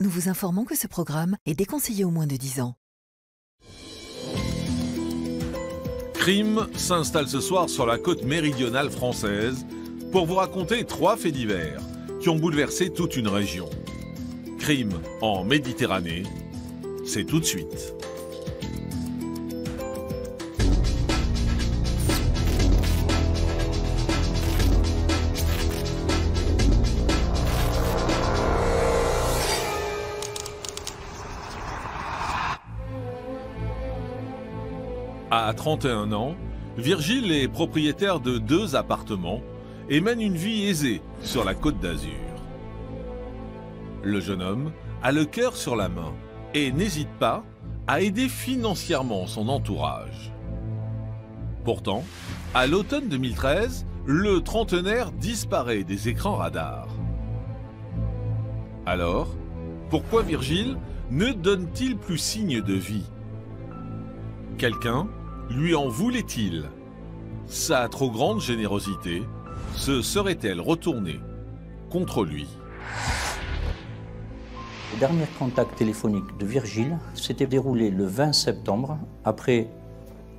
Nous vous informons que ce programme est déconseillé aux moins de 10 ans. Crime s'installe ce soir sur la côte méridionale française pour vous raconter 3 faits divers qui ont bouleversé toute une région. Crime en Méditerranée, c'est tout de suite. À 31 ans, Virgile est propriétaire de 2 appartements et mène une vie aisée sur la Côte d'Azur. Le jeune homme a le cœur sur la main et n'hésite pas à aider financièrement son entourage. Pourtant, à l'automne 2013, le trentenaire disparaît des écrans radars. Alors, pourquoi Virgile ne donne-t-il plus signe de vie? Quelqu'un lui en voulait-il? Sa trop grande générosité se serait-elle retournée contre lui? Le dernier contact téléphonique de Virgile s'était déroulé le 20 septembre. Après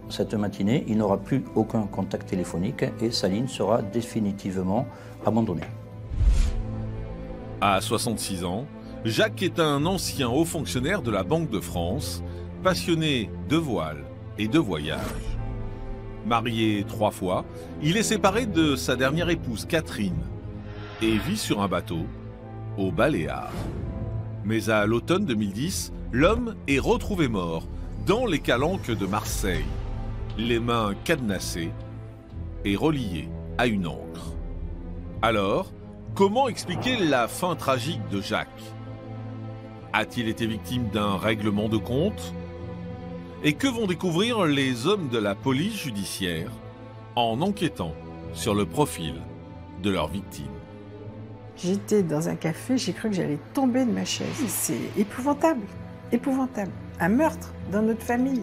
cette matinée, il n'aura plus aucun contact téléphonique et sa ligne sera définitivement abandonnée. À 66 ans, Jacques est un ancien haut fonctionnaire de la Banque de France, passionné de voile et de voyage. Marié 3 fois, il est séparé de sa dernière épouse Catherine et vit sur un bateau aux Baléares. Mais à l'automne 2010, l'homme est retrouvé mort dans les calanques de Marseille, les mains cadenassées et reliées à une ancre. Alors, comment expliquer la fin tragique de Jacques? A-t-il été victime d'un règlement de compte? Et que vont découvrir les hommes de la police judiciaire en enquêtant sur le profil de leur victime? J'étais dans un café, j'ai cru que j'allais tomber de ma chaise. C'est épouvantable, épouvantable. Un meurtre dans notre famille.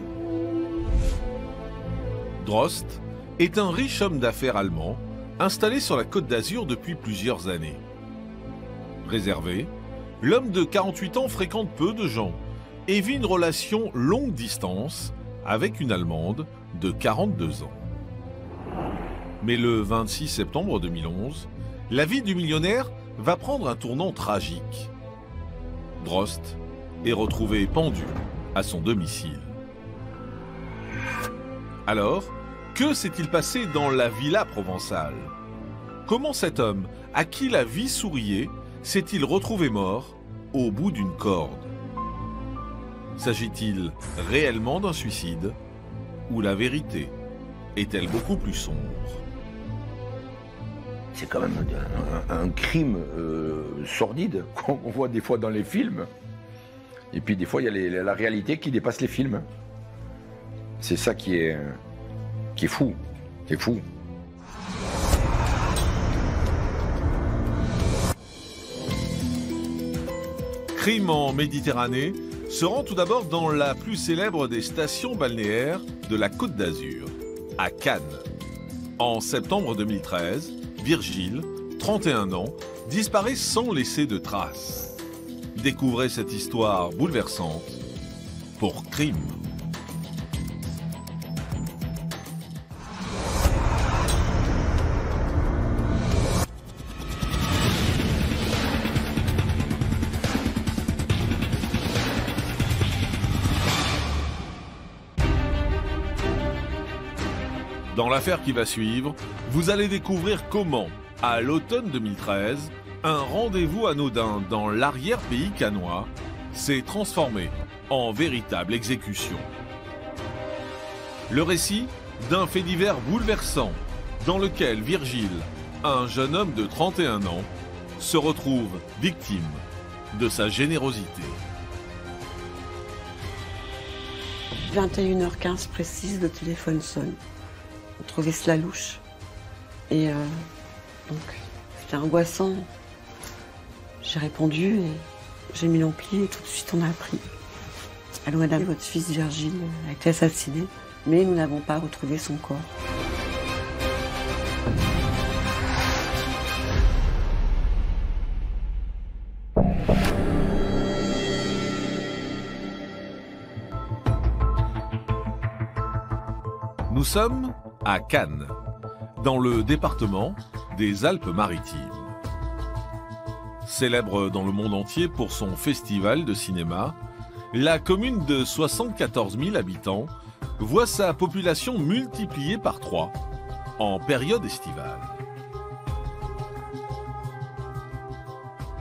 Drost est un riche homme d'affaires allemand installé sur la Côte d'Azur depuis plusieurs années. Réservé, l'homme de 48 ans fréquente peu de gens et vit une relation longue distance avec une Allemande de 42 ans. Mais le 26 septembre 2011, la vie du millionnaire va prendre un tournant tragique. Drost est retrouvé pendu à son domicile. Alors, que s'est-il passé dans la villa provençale? Comment cet homme, à qui la vie souriait, s'est-il retrouvé mort au bout d'une corde? S'agit-il réellement d'un suicide ou la vérité est-elle beaucoup plus sombre? C'est quand même un crime sordide qu'on voit des fois dans les films. Et puis des fois, il y a la réalité qui dépasse les films. C'est ça qui est fou. C'est fou. Crime en Méditerranée se rend tout d'abord dans la plus célèbre des stations balnéaires de la Côte d'Azur, à Cannes. En septembre 2013, Virgile, 31 ans, disparaît sans laisser de traces. Découvrez cette histoire bouleversante pour Crime. Dans l'affaire qui va suivre, vous allez découvrir comment, à l'automne 2013, un rendez-vous anodin dans l'arrière-pays cannois s'est transformé en véritable exécution. Le récit d'un fait divers bouleversant dans lequel Virgile, un jeune homme de 31 ans, se retrouve victime de sa générosité. 21h15 précise, le téléphone sonne. On trouvait cela louche. Et donc, c'était angoissant. J'ai répondu et j'ai mis l'ampli et tout de suite on a appris. Allô madame, votre fils Virgile a été assassiné, mais nous n'avons pas retrouvé son corps. Nous sommes à Cannes, dans le département des Alpes-Maritimes. Célèbre dans le monde entier pour son festival de cinéma, la commune de 74 000 habitants voit sa population multipliée par 3 en période estivale.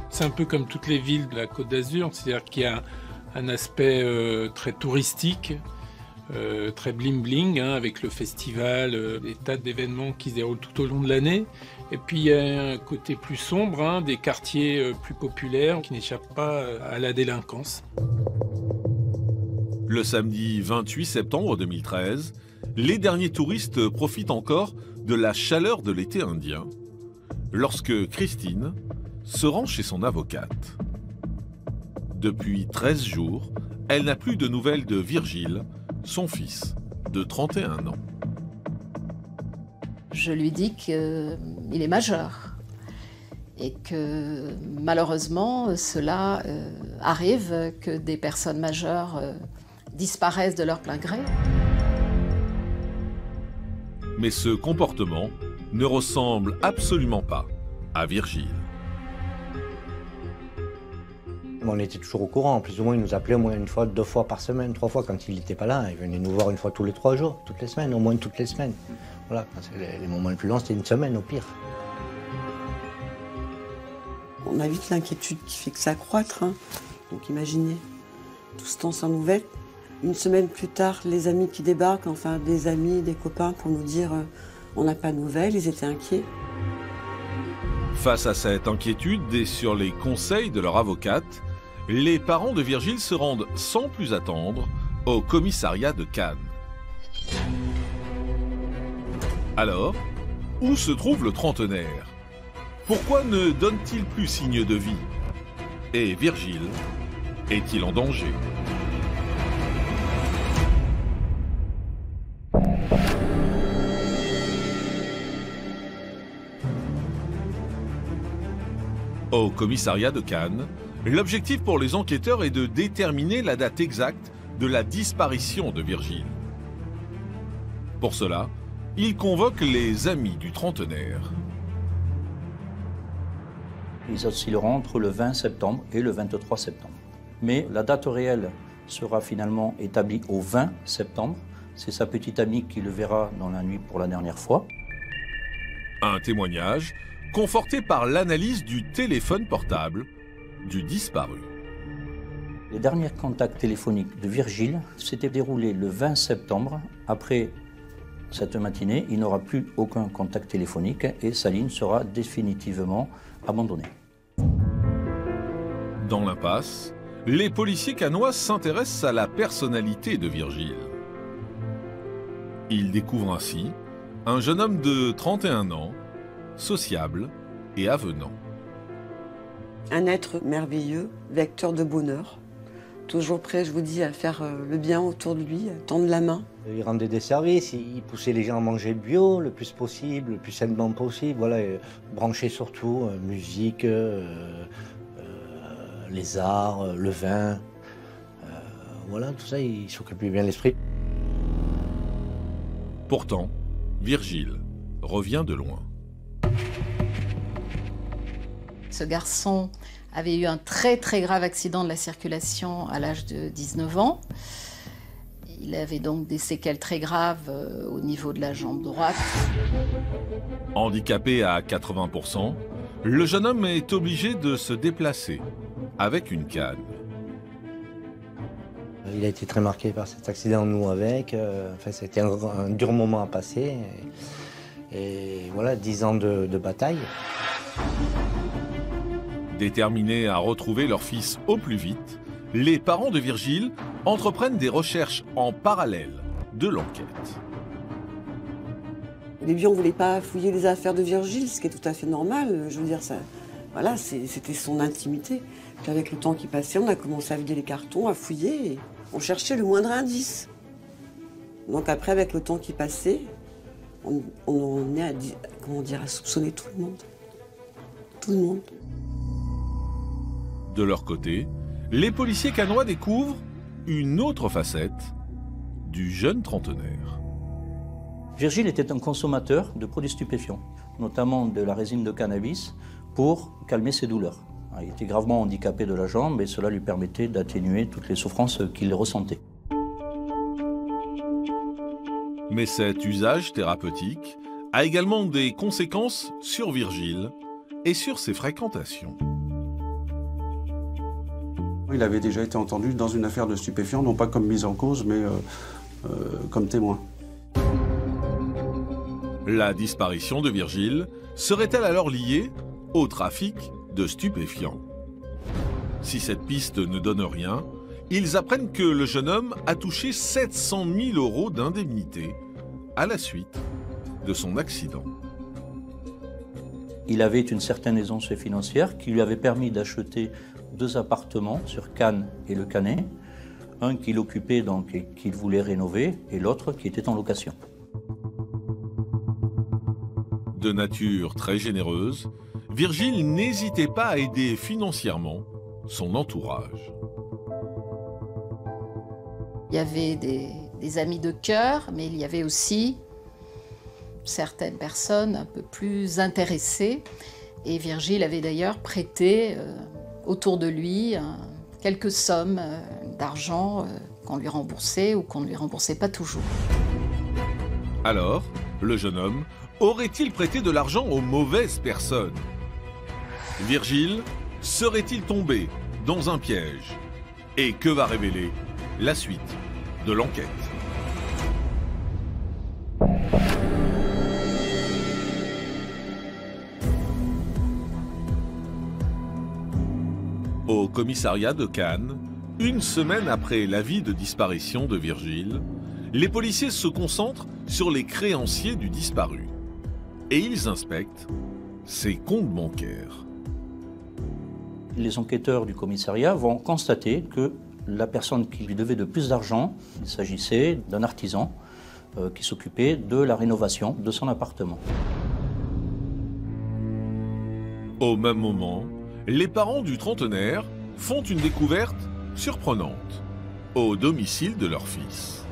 C'est un peu comme toutes les villes de la Côte d'Azur, c'est-à-dire qu'il y a un aspect très touristique, très bling-bling, avec le festival, des tas d'événements qui se déroulent tout au long de l'année. Et puis il y a un côté plus sombre, des quartiers plus populaires qui n'échappent pas à la délinquance. Le samedi 28 septembre 2013, les derniers touristes profitent encore de la chaleur de l'été indien, lorsque Christine se rend chez son avocate. Depuis 13 jours, elle n'a plus de nouvelles de Virgile, son fils, de 31 ans. Je lui dis qu'il est majeur et que malheureusement cela arrive que des personnes majeures disparaissent de leur plein gré. Mais ce comportement ne ressemble absolument pas à Virgile. On était toujours au courant, plus ou moins il nous appelait au moins une fois, 2 fois par semaine, 3 fois quand il n'était pas là. Il venait nous voir une fois tous les 3 jours, toutes les semaines, au moins toutes les semaines. Voilà, les moments les plus longs, c'était une semaine au pire. On a vite l'inquiétude qui fait que ça croître. Donc imaginez, tout ce temps sans nouvelles. Une semaine plus tard, les amis qui débarquent, enfin des amis, des copains pour nous dire on n'a pas de nouvelles, ils étaient inquiets. Face à cette inquiétude et sur les conseils de leur avocate, les parents de Virgile se rendent sans plus attendre au commissariat de Cannes. Alors, où se trouve le trentenaire? Pourquoi ne donne-t-il plus signe de vie? Et Virgile est-il en danger? Au commissariat de Cannes, l'objectif pour les enquêteurs est de déterminer la date exacte de la disparition de Virgile. Pour cela, ils convoquent les amis du trentenaire. Ils oscilleront entre le 20 septembre et le 23 septembre. Mais la date réelle sera finalement établie au 20 septembre. C'est sa petite amie qui le verra dans la nuit pour la dernière fois. Un témoignage conforté par l'analyse du téléphone portable du disparu. Les derniers contacts téléphoniques de Virgile s'étaient déroulés le 20 septembre. Après cette matinée, il n'aura plus aucun contact téléphonique et sa ligne sera définitivement abandonnée. Dans l'impasse, les policiers cannois s'intéressent à la personnalité de Virgile. Ils découvrent ainsi un jeune homme de 31 ans, sociable et avenant. Un être merveilleux, vecteur de bonheur, toujours prêt, je vous dis, à faire le bien autour de lui, à tendre la main. Il rendait des services, il poussait les gens à manger bio le plus possible, le plus sainement possible. Voilà, branché surtout, musique, les arts, le vin. Voilà, tout ça, il s'occupait bien l'esprit. Pourtant, Virgile revient de loin. Ce garçon avait eu un très très grave accident de la circulation à l'âge de 19 ans. Il avait donc des séquelles très graves au niveau de la jambe droite. Handicapé à 80%, le jeune homme est obligé de se déplacer avec une canne. Il a été très marqué par cet accident, nous avec. Enfin, c'était un dur moment à passer. Et voilà, 10 ans de bataille. Déterminés à retrouver leur fils au plus vite, les parents de Virgile entreprennent des recherches en parallèle de l'enquête. Au début, on ne voulait pas fouiller les affaires de Virgile, ce qui est tout à fait normal. Je veux dire, ça, voilà, c'était son intimité. Puis avec le temps qui passait, on a commencé à vider les cartons, à fouiller, et on cherchait le moindre indice. Donc après, avec le temps qui passait, on est à soupçonner tout le monde. Tout le monde. De leur côté, les policiers cannois découvrent une autre facette du jeune trentenaire. Virgile était un consommateur de produits stupéfiants, notamment de la résine de cannabis, pour calmer ses douleurs. Il était gravement handicapé de la jambe et cela lui permettait d'atténuer toutes les souffrances qu'il ressentait. Mais cet usage thérapeutique a également des conséquences sur Virgile et sur ses fréquentations. Il avait déjà été entendu dans une affaire de stupéfiants, non pas comme mise en cause, mais comme témoin. La disparition de Virgile serait-elle alors liée au trafic de stupéfiants? Si cette piste ne donne rien, ils apprennent que le jeune homme a touché 700 000 € d'indemnité à la suite de son accident. Il avait une certaine aisance financière qui lui avait permis d'acheter 2 appartements sur Cannes et le Canet, un qu'il occupait donc et qu'il voulait rénover et l'autre qui était en location. De nature très généreuse, Virgile n'hésitait pas à aider financièrement son entourage. Il y avait des amis de cœur, mais il y avait aussi certaines personnes un peu plus intéressées. Et Virgile avait d'ailleurs prêté autour de lui quelques sommes d'argent qu'on lui remboursait ou qu'on ne lui remboursait pas toujours. Alors, le jeune homme aurait-il prêté de l'argent aux mauvaises personnes? Virgile serait-il tombé dans un piège? Et que va révéler la suite de l'enquête? Au commissariat de Cannes, une semaine après l'avis de disparition de Virgile, les policiers se concentrent sur les créanciers du disparu. Et ils inspectent ses comptes bancaires. Les enquêteurs du commissariat vont constater que la personne qui lui devait de plus d'argent, il s'agissait d'un artisan qui s'occupait de la rénovation de son appartement. Au même moment, les parents du trentenaire font une découverte surprenante au domicile de leur fils.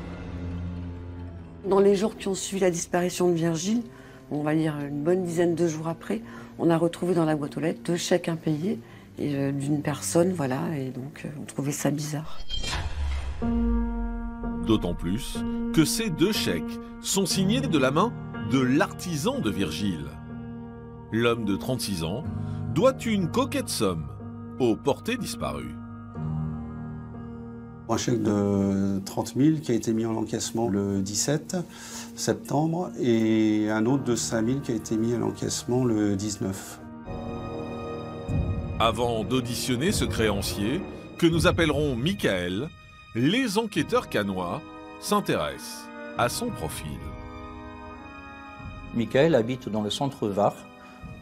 Dans les jours qui ont suivi la disparition de Virgile, on va dire une bonne dizaine de jours après, on a retrouvé dans la boîte aux lettres 2 chèques impayés et d'une personne, voilà, et donc on trouvait ça bizarre. D'autant plus que ces 2 chèques sont signés de la main de l'artisan de Virgile. L'homme de 36 ans doit une coquette somme au porté disparu. Un chèque de 30 000 qui a été mis en encaissement le 17 septembre et un autre de 5 000 qui a été mis à l'encaissement le 19. Avant d'auditionner ce créancier, que nous appellerons Michael, les enquêteurs cannois s'intéressent à son profil. Michael habite dans le centre Var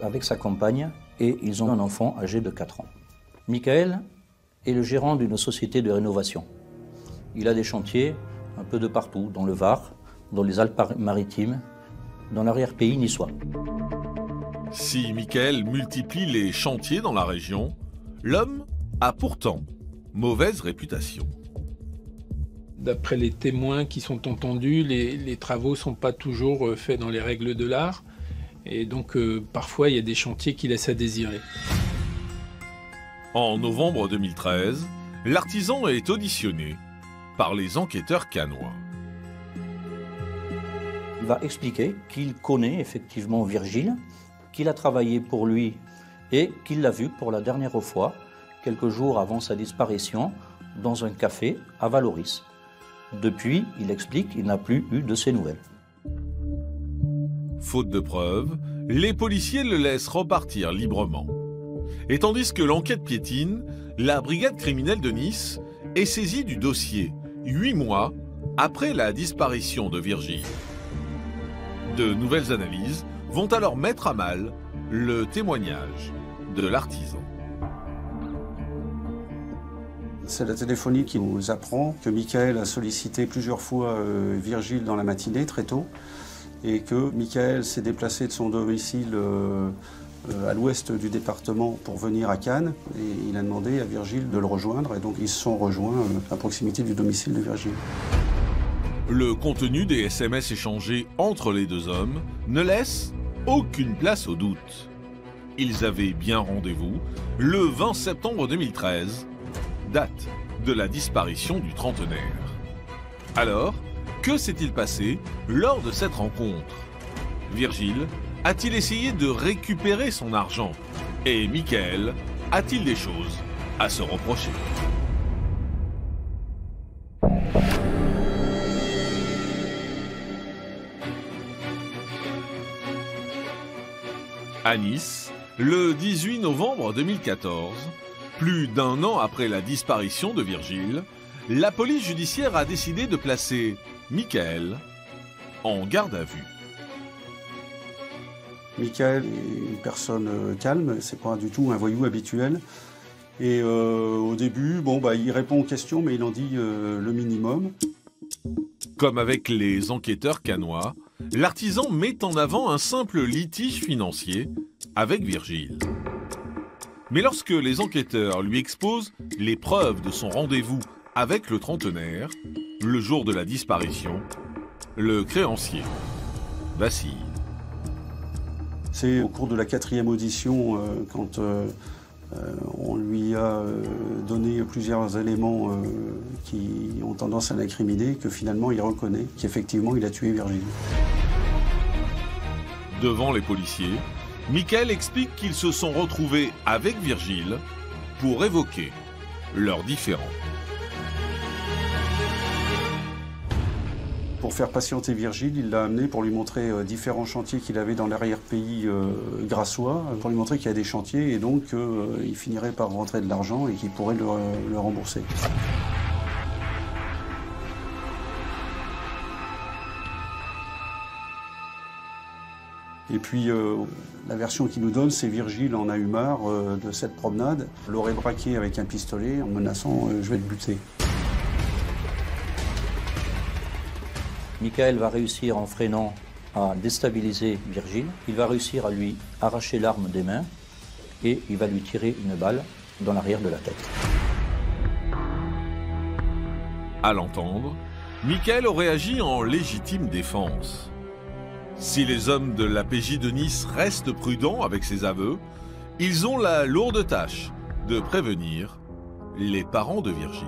avec sa compagne et ils ont un enfant âgé de 4 ans. Michael est le gérant d'une société de rénovation. Il a des chantiers un peu de partout, dans le Var, dans les Alpes-Maritimes, dans l'arrière-pays niçois. Si Michael multiplie les chantiers dans la région, l'homme a pourtant mauvaise réputation. D'après les témoins qui sont entendus, les travaux ne sont pas toujours faits dans les règles de l'art. Et donc parfois il y a des chantiers qui laissent à désirer. En novembre 2013, l'artisan est auditionné par les enquêteurs cannois. Il va expliquer qu'il connaît effectivement Virgile, qu'il a travaillé pour lui et qu'il l'a vu pour la dernière fois, quelques jours avant sa disparition, dans un café à Valoris. Depuis, il explique qu'il n'a plus eu de ses nouvelles. Faute de preuves, les policiers le laissent repartir librement. Et tandis que l'enquête piétine, la brigade criminelle de Nice est saisie du dossier 8 mois après la disparition de Virgile. De nouvelles analyses vont alors mettre à mal le témoignage de l'artisan. C'est la téléphonie qui nous apprend que Michael a sollicité plusieurs fois Virgile dans la matinée, très tôt, et que Michael s'est déplacé de son domicile à l'ouest du département pour venir à Cannes, et il a demandé à Virgile de le rejoindre, et donc ils se sont rejoints à proximité du domicile de Virgile. Le contenu des SMS échangés entre les deux hommes ne laisse aucune place au doute. Ils avaient bien rendez-vous le 20 septembre 2013, date de la disparition du trentenaire. Alors, que s'est-il passé lors de cette rencontre? Virgile a-t-il essayé de récupérer son argent? Et Michael a-t-il des choses à se reprocher? À Nice, le 18 novembre 2014, plus d'un an après la disparition de Virgile, la police judiciaire a décidé de placer Michael en garde à vue. Michael est une personne calme, c'est pas du tout un voyou habituel. Et au début, il répond aux questions, mais il en dit le minimum. Comme avec les enquêteurs cannois, l'artisan met en avant un simple litige financier avec Virgile. Mais lorsque les enquêteurs lui exposent les preuves de son rendez-vous avec le trentenaire, le jour de la disparition, le créancier vacille. C'est au cours de la 4e audition, quand on lui a donné plusieurs éléments qui ont tendance à l'incriminer, que finalement il reconnaît qu'effectivement il a tué Virgile. Devant les policiers, Michael explique qu'ils se sont retrouvés avec Virgile pour évoquer leurs différends. Pour faire patienter Virgile, il l'a amené pour lui montrer différents chantiers qu'il avait dans l'arrière-pays grassois, pour lui montrer qu'il y a des chantiers et donc il finirait par rentrer de l'argent et qu'il pourrait le rembourser. Et puis la version qu'il nous donne, c'est Virgile en a eu marre de cette promenade, l'aurait braqué avec un pistolet en menaçant « je vais te buter ». Michael va réussir en freinant à déstabiliser Virgile. Il va réussir à lui arracher l'arme des mains et il va lui tirer une balle dans l'arrière de la tête. À l'entendre, Michael aurait agi en légitime défense. Si les hommes de la PJ de Nice restent prudents avec ces aveux, ils ont la lourde tâche de prévenir les parents de Virgile.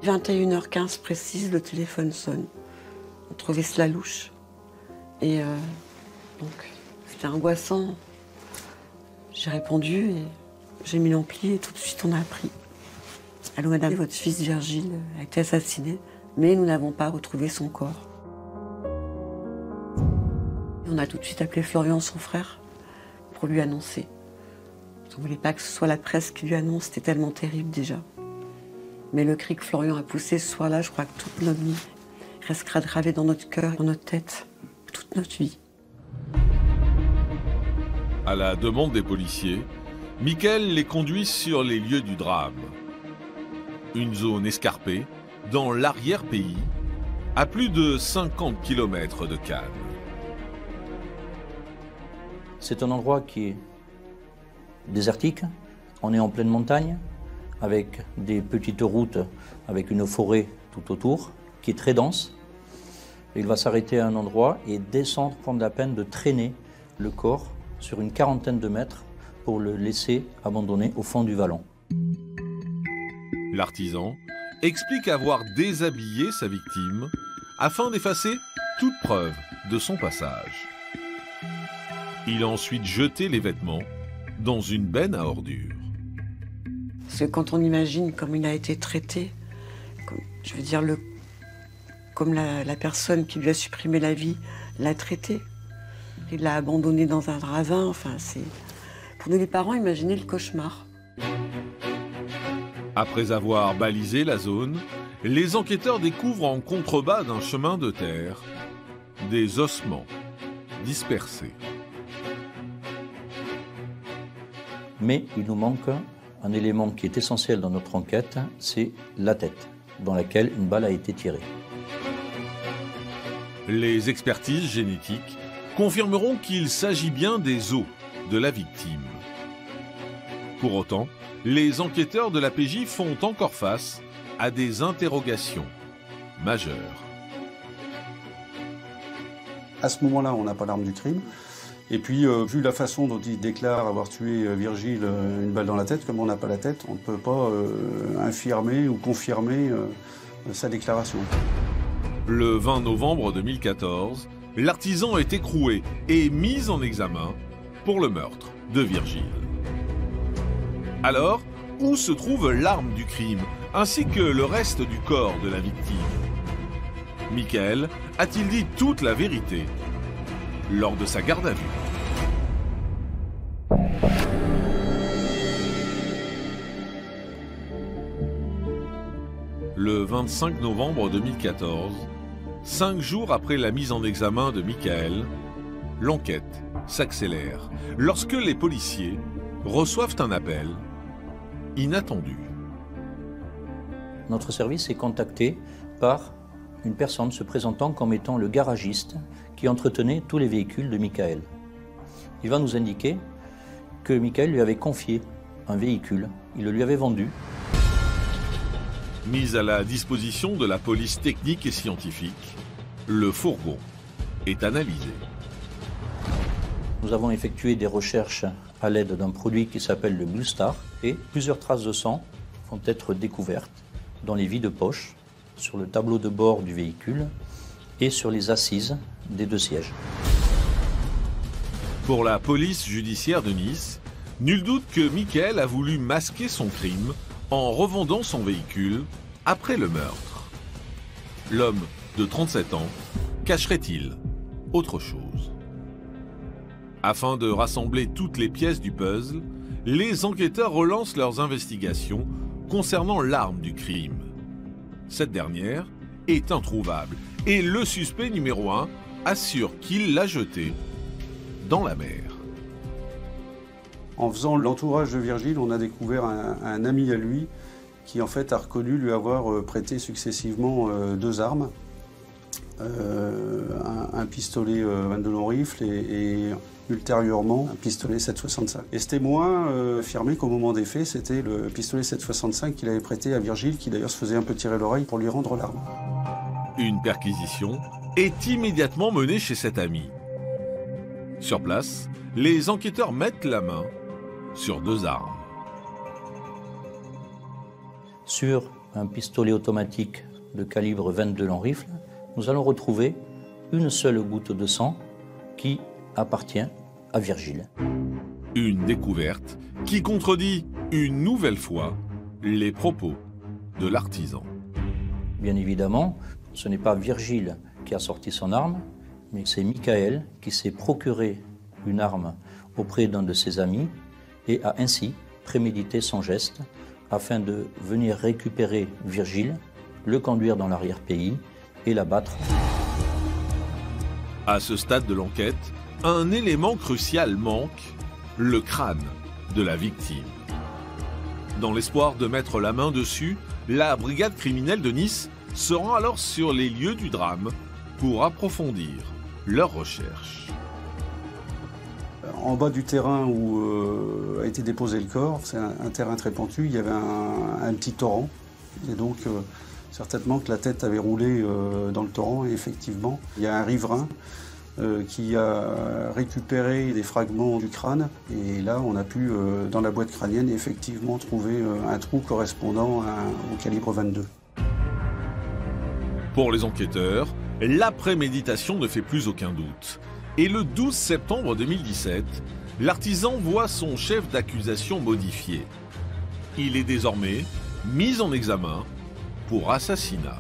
21h15 précise, le téléphone sonne. On trouvait cela louche. Et donc, c'était angoissant. J'ai répondu et j'ai mis l'ampli et tout de suite on a appris. Allô madame, votre fils Virgile a été assassiné, mais nous n'avons pas retrouvé son corps. On a tout de suite appelé Florian, son frère, pour lui annoncer. On ne voulait pas que ce soit la presse qui lui annonce, c'était tellement terrible déjà. Mais le cri que Florian a poussé ce soir-là, je crois que toute notre vie restera gravée dans notre cœur, dans notre tête, toute notre vie. À la demande des policiers, Michael les conduit sur les lieux du drame. Une zone escarpée, dans l'arrière-pays, à plus de 50 km de Cannes. C'est un endroit qui est désertique, on est en pleine montagne, avec des petites routes, avec une forêt tout autour, qui est très dense. Il va s'arrêter à un endroit et descendre, prendre la peine de traîner le corps sur une quarantaine de mètres pour le laisser abandonné au fond du vallon. L'artisan explique avoir déshabillé sa victime afin d'effacer toute preuve de son passage. Il a ensuite jeté les vêtements dans une benne à ordures. Parce que quand on imagine comme il a été traité, comme la personne qui lui a supprimé la vie l'a traité. Il l'a abandonné dans un ravin, enfin c'est... Pour nous les parents, imaginez le cauchemar. Après avoir balisé la zone, les enquêteurs découvrent en contrebas d'un chemin de terre des ossements dispersés. Mais il nous manque un élément qui est essentiel dans notre enquête, c'est la tête, dans laquelle une balle a été tirée. Les expertises génétiques confirmeront qu'il s'agit bien des os de la victime. Pour autant, les enquêteurs de la PJ font encore face à des interrogations majeures. À ce moment-là, on n'a pas l'arme du crime. Et puis, vu la façon dont il déclare avoir tué Virgile une balle dans la tête, comme on n'a pas la tête, on ne peut pas infirmer ou confirmer sa déclaration. Le 20 novembre 2014, l'artisan est écroué et mis en examen pour le meurtre de Virgile. Alors, où se trouve l'arme du crime, ainsi que le reste du corps de la victime? Michael a-t-il dit toute la vérité lors de sa garde à vue? Le 25 novembre 2014, 5 jours après la mise en examen de Michael, l'enquête s'accélère lorsque les policiers reçoivent un appel inattendu. Notre service est contacté par une personne se présentant comme étant le garagiste qui entretenait tous les véhicules de Michael. Il va nous indiquer que Michael lui avait confié un véhicule, il le lui avait vendu. Mis à la disposition de la police technique et scientifique, le fourgon est analysé. Nous avons effectué des recherches à l'aide d'un produit qui s'appelle le Blue Star et plusieurs traces de sang vont être découvertes dans les vides poches, sur le tableau de bord du véhicule et sur les assises des 2 sièges. Pour la police judiciaire de Nice, nul doute que Michael a voulu masquer son crime en revendant son véhicule après le meurtre. L'homme de 37 ans cacherait-il autre chose? Afin de rassembler toutes les pièces du puzzle, les enquêteurs relancent leurs investigations concernant l'arme du crime. Cette dernière est introuvable et le suspect numéro 1 assure qu'il l'a jetée dans la mer. En faisant l'entourage de Virgile, on a découvert un ami à lui qui en fait a reconnu lui avoir prêté successivement 2 armes. Un pistolet 22 long rifle et ultérieurement un pistolet 7,65. Et ce témoin affirmait qu'au moment des faits, c'était le pistolet 7,65 qu'il avait prêté à Virgile, qui d'ailleurs se faisait un peu tirer l'oreille pour lui rendre l'arme. Une perquisition est immédiatement menée chez cet ami. Sur place, les enquêteurs mettent la main sur 2 armes. Sur un pistolet automatique de calibre 22 long rifle, nous allons retrouver une seule goutte de sang qui appartient à Virgile. Une découverte qui contredit une nouvelle fois les propos de l'artisan. Bien évidemment, ce n'est pas Virgile qui a sorti son arme, mais c'est Michael qui s'est procuré une arme auprès d'un de ses amis et a ainsi prémédité son geste afin de venir récupérer Virgile, le conduire dans l'arrière-pays et l'abattre. À ce stade de l'enquête, un élément crucial manque, le crâne de la victime. Dans l'espoir de mettre la main dessus, la brigade criminelle de Nice se rend alors sur les lieux du drame pour approfondir leurs recherches. En bas du terrain où a été déposé le corps, c'est un terrain très pentu, il y avait un petit torrent. Et donc, certainement que la tête avait roulé dans le torrent. Et effectivement, il y a un riverain qui a récupéré des fragments du crâne. Et là, on a pu, dans la boîte crânienne, effectivement trouver un trou correspondant au calibre 22. Pour les enquêteurs, la préméditation ne fait plus aucun doute. Et le 12 septembre 2017, l'artisan voit son chef d'accusation modifié. Il est désormais mis en examen pour assassinat.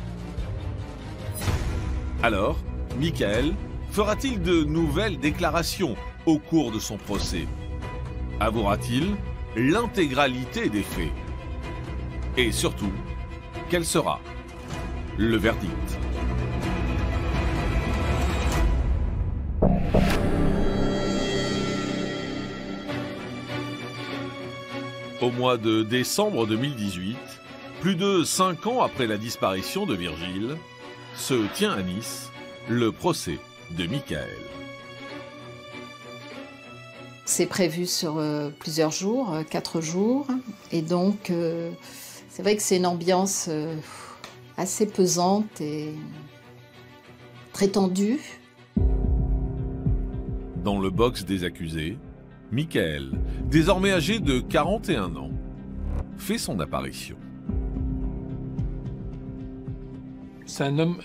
Alors, Michael fera-t-il de nouvelles déclarations au cours de son procès? Avouera-t-il l'intégralité des faits? Et surtout, quel sera le verdict? Au mois de décembre 2018, plus de 5 ans après la disparition de Virgile, se tient à Nice le procès de Michael. C'est prévu sur plusieurs jours, 4 jours. Et donc, c'est vrai que c'est une ambiance assez pesante et très tendue. Dans le box des accusés, Michael, désormais âgé de 41 ans, fait son apparition. C'est un homme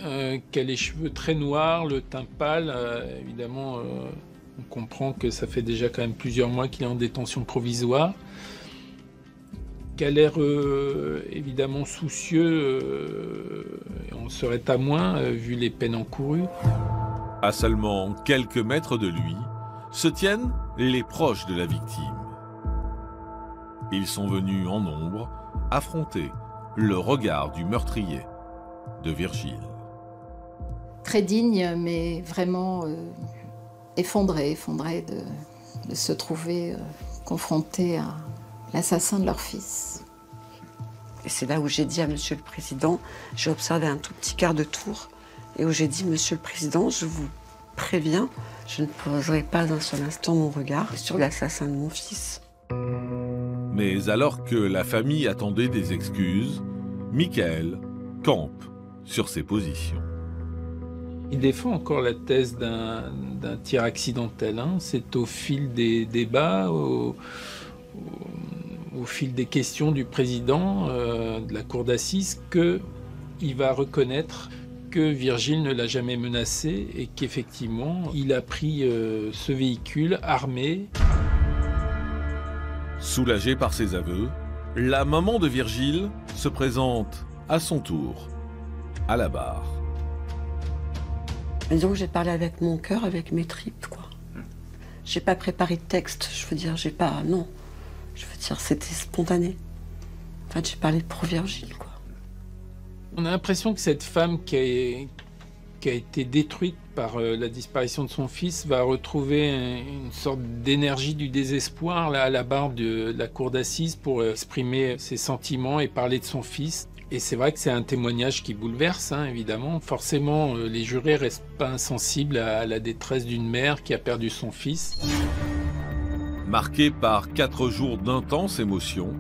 qui a les cheveux très noirs, le teint pâle. Évidemment, on comprend que ça fait déjà quand même plusieurs mois qu'il est en détention provisoire. Qui a l'air évidemment soucieux, et on serait à moins vu les peines encourues. À seulement quelques mètres de lui se tiennent les proches de la victime. Ils sont venus en nombre affronter le regard du meurtrier de Virgile. Très digne, mais vraiment effondré de se trouver confronté à l'assassin de leur fils. Et c'est là où j'ai dit à Monsieur le Président, j'ai observé un tout petit quart de tour, et où j'ai dit, Monsieur le Président, je vous préviens, je ne poserai pas un seul instant mon regard sur l'assassin de mon fils. Mais alors que la famille attendait des excuses, Michael campe sur ses positions. Il défend encore la thèse d'un tir accidentel. C'est au fil des débats, au fil des questions du président de la cour d'assises qu'il va reconnaître que Virgile ne l'a jamais menacé et qu'effectivement, il a pris ce véhicule armé. Soulagée par ses aveux, la maman de Virgile se présente à son tour à la barre. Disons que j'ai parlé avec mon cœur, avec mes tripes, quoi. J'ai pas préparé de texte, je veux dire, non. Je veux dire, c'était spontané. En fait, j'ai parlé pour Virgile, quoi. On a l'impression que cette femme qui a été détruite par la disparition de son fils va retrouver une sorte d'énergie du désespoir là, à la barre de la cour d'assises pour exprimer ses sentiments et parler de son fils. Et c'est vrai que c'est un témoignage qui bouleverse, évidemment. Forcément, les jurés restent pas insensibles à la détresse d'une mère qui a perdu son fils. Marquée par 4 jours d'intenses émotions,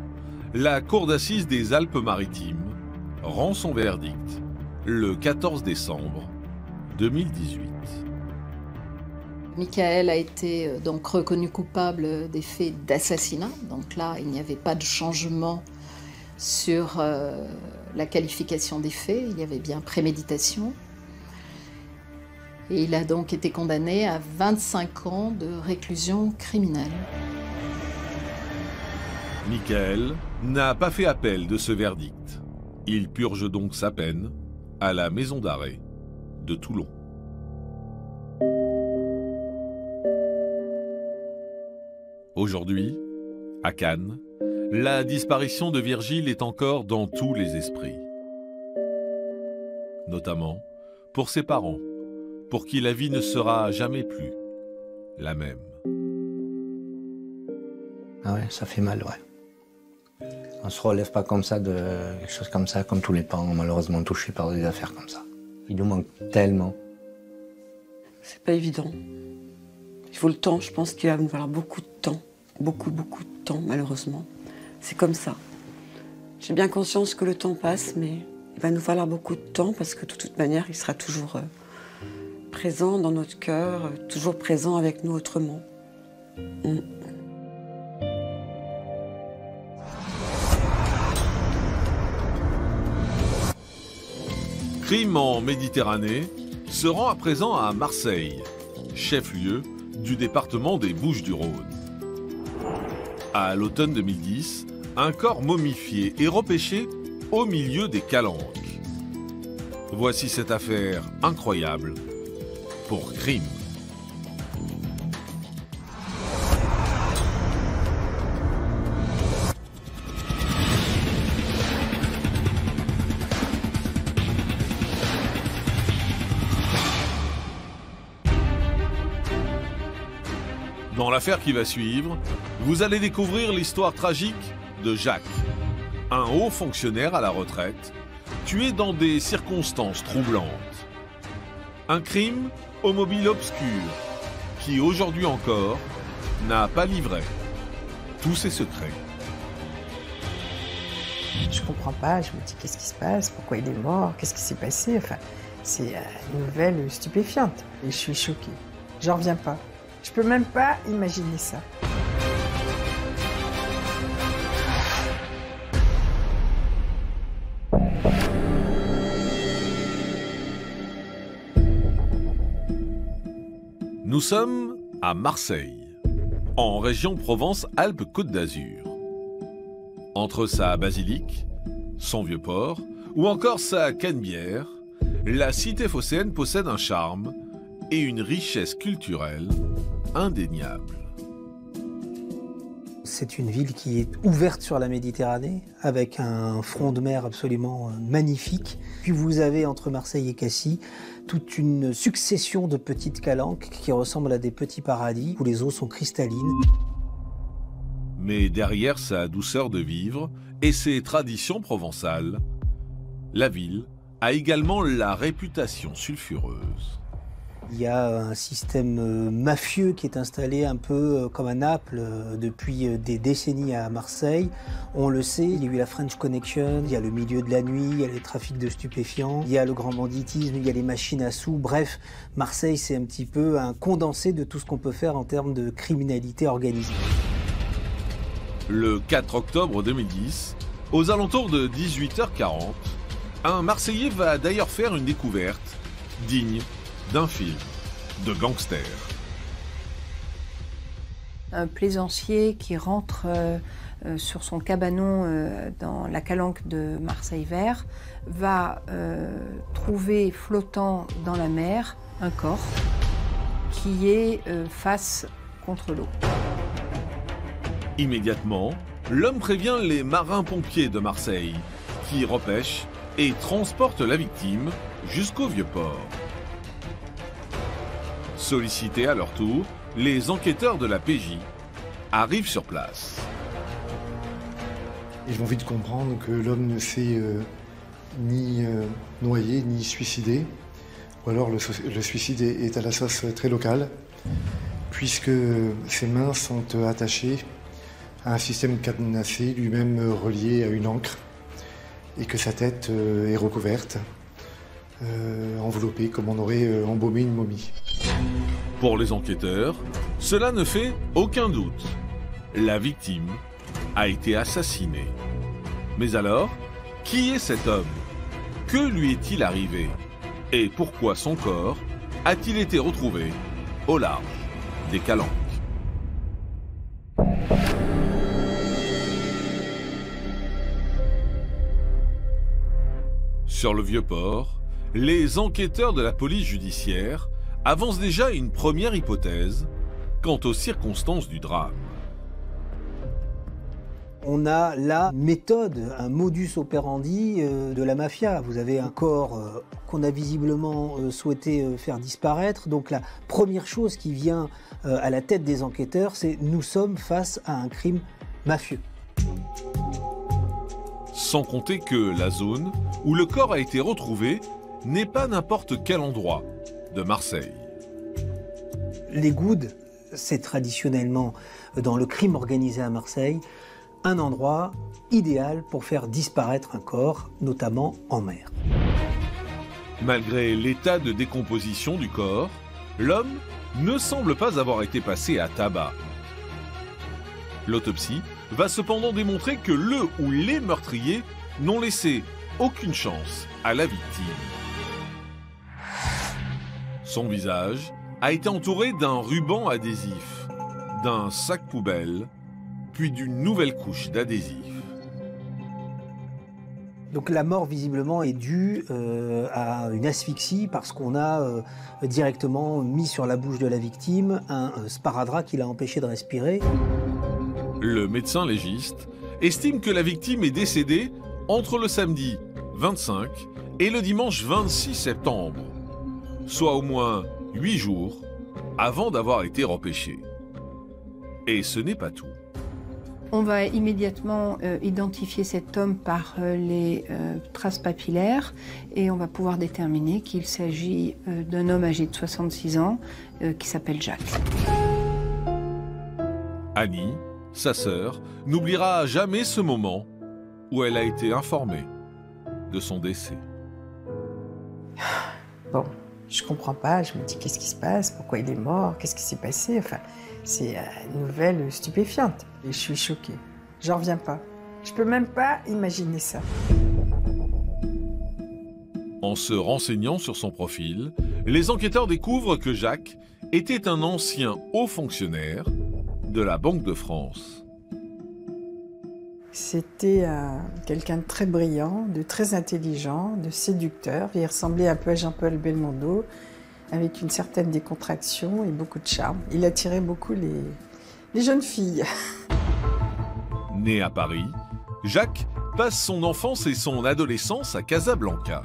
la cour d'assises des Alpes-Maritimes rend son verdict le 14 décembre 2018. Michael a été donc reconnu coupable des faits d'assassinat. Donc là, il n'y avait pas de changement sur la qualification des faits. Il y avait bien préméditation. Et il a donc été condamné à 25 ans de réclusion criminelle. Michael n'a pas fait appel de ce verdict. Il purge donc sa peine à la maison d'arrêt de Toulon. Aujourd'hui, à Cannes, la disparition de Virgile est encore dans tous les esprits. Notamment pour ses parents, pour qui la vie ne sera jamais plus la même. Ah ouais, ça fait mal, ouais. On se relève pas comme ça de quelque chose comme ça, comme tous les parents malheureusement touchés par des affaires comme ça. Il nous manque tellement. C'est pas évident. Il faut le temps, je pense qu'il va nous falloir beaucoup de temps. Beaucoup de temps, malheureusement. C'est comme ça. J'ai bien conscience que le temps passe, mais il va nous falloir beaucoup de temps parce que de toute manière, il sera toujours présent dans notre cœur, toujours présent avec nous autrement. Crime en Méditerranée se rend à présent à Marseille, chef-lieu du département des Bouches-du-Rhône. À l'automne 2010, un corps momifié est repêché au milieu des calanques. Voici cette affaire incroyable pour crime. Dans l'affaire qui va suivre, vous allez découvrir l'histoire tragique de Jacques, un haut fonctionnaire à la retraite, tué dans des circonstances troublantes. Un crime au mobile obscur qui, aujourd'hui encore, n'a pas livré tous ses secrets. Je comprends pas, je me dis qu'est-ce qui se passe, pourquoi il est mort, qu'est-ce qui s'est passé. Enfin, c'est une nouvelle stupéfiante. Et je suis choquée. J'en reviens pas. Je peux même pas imaginer ça. Nous sommes à Marseille, en région Provence-Alpes-Côte d'Azur. Entre sa basilique, son vieux port ou encore sa canebière, la cité phocéenne possède un charme et une richesse culturelle indéniable. C'est une ville qui est ouverte sur la Méditerranée, avec un front de mer absolument magnifique. Puis vous avez entre Marseille et Cassis toute une succession de petites calanques qui ressemblent à des petits paradis où les eaux sont cristallines. Mais derrière sa douceur de vivre et ses traditions provençales, la ville a également la réputation sulfureuse. Il y a un système mafieux qui est installé un peu comme à Naples depuis des décennies à Marseille. On le sait, il y a eu la French Connection, il y a le milieu de la nuit, il y a les trafics de stupéfiants, il y a le grand banditisme, il y a les machines à sous. Bref, Marseille, c'est un petit peu un condensé de tout ce qu'on peut faire en termes de criminalité organisée. Le 4 octobre 2010, aux alentours de 18h40, un Marseillais va d'ailleurs faire une découverte digne d'un film de gangster. Un plaisancier qui rentre sur son cabanon dans la calanque de Marseille-Vert va trouver flottant dans la mer un corps qui est face contre l'eau. Immédiatement, l'homme prévient les marins-pompiers de Marseille qui repêchent et transportent la victime jusqu'au Vieux-Port. Sollicités à leur tour, les enquêteurs de la PJ arrivent sur place. Ils vont vite comprendre que l'homme ne s'est ni noyé ni suicidé, ou alors le suicide est à la sauce très locale, puisque ses mains sont attachées à un système cadenassé, lui-même relié à une ancre, et que sa tête est recouverte, enveloppée comme on aurait embaumé une momie. Pour les enquêteurs, cela ne fait aucun doute. La victime a été assassinée. Mais alors, qui est cet homme? Que lui est-il arrivé? Et pourquoi son corps a-t-il été retrouvé au large des Calanques? Sur le Vieux-Port, les enquêteurs de la police judiciaire avancent déjà une première hypothèse quant aux circonstances du drame. On a la méthode, un modus operandi de la mafia. Vous avez un corps qu'on a visiblement souhaité faire disparaître. Donc la première chose qui vient à la tête des enquêteurs, c'est nous sommes face à un crime mafieux. Sans compter que la zone où le corps a été retrouvé n'est pas n'importe quel endroit de Marseille. Les Goudes, c'est traditionnellement, dans le crime organisé à Marseille, un endroit idéal pour faire disparaître un corps, notamment en mer. Malgré l'état de décomposition du corps, l'homme ne semble pas avoir été passé à tabac. L'autopsie va cependant démontrer que le ou les meurtriers n'ont laissé aucune chance à la victime. Son visage a été entouré d'un ruban adhésif, d'un sac poubelle, puis d'une nouvelle couche d'adhésif. Donc la mort visiblement est due à une asphyxie parce qu'on a directement mis sur la bouche de la victime un sparadrap qui l'a empêché de respirer. Le médecin légiste estime que la victime est décédée entre le samedi 25 et le dimanche 26 septembre, soit au moins 8 jours avant d'avoir été repêchée. Et ce n'est pas tout. On va immédiatement identifier cet homme par les traces papillaires et on va pouvoir déterminer qu'il s'agit d'un homme âgé de 66 ans qui s'appelle Jacques. Annie, sa sœur, n'oubliera jamais ce moment où elle a été informée de son décès. Bon, je comprends pas, je me dis qu'est-ce qui se passe, pourquoi il est mort, qu'est-ce qui s'est passé, enfin, c'est une nouvelle stupéfiante. Et je suis choquée, j'en reviens pas. Je peux même pas imaginer ça. En se renseignant sur son profil, les enquêteurs découvrent que Jacques était un ancien haut fonctionnaire de la Banque de France. C'était quelqu'un de très brillant, de très intelligent, de séducteur. Il ressemblait un peu à Jean-Paul Belmondo, avec une certaine décontraction et beaucoup de charme. Il attirait beaucoup les jeunes filles. Né à Paris, Jacques passe son enfance et son adolescence à Casablanca.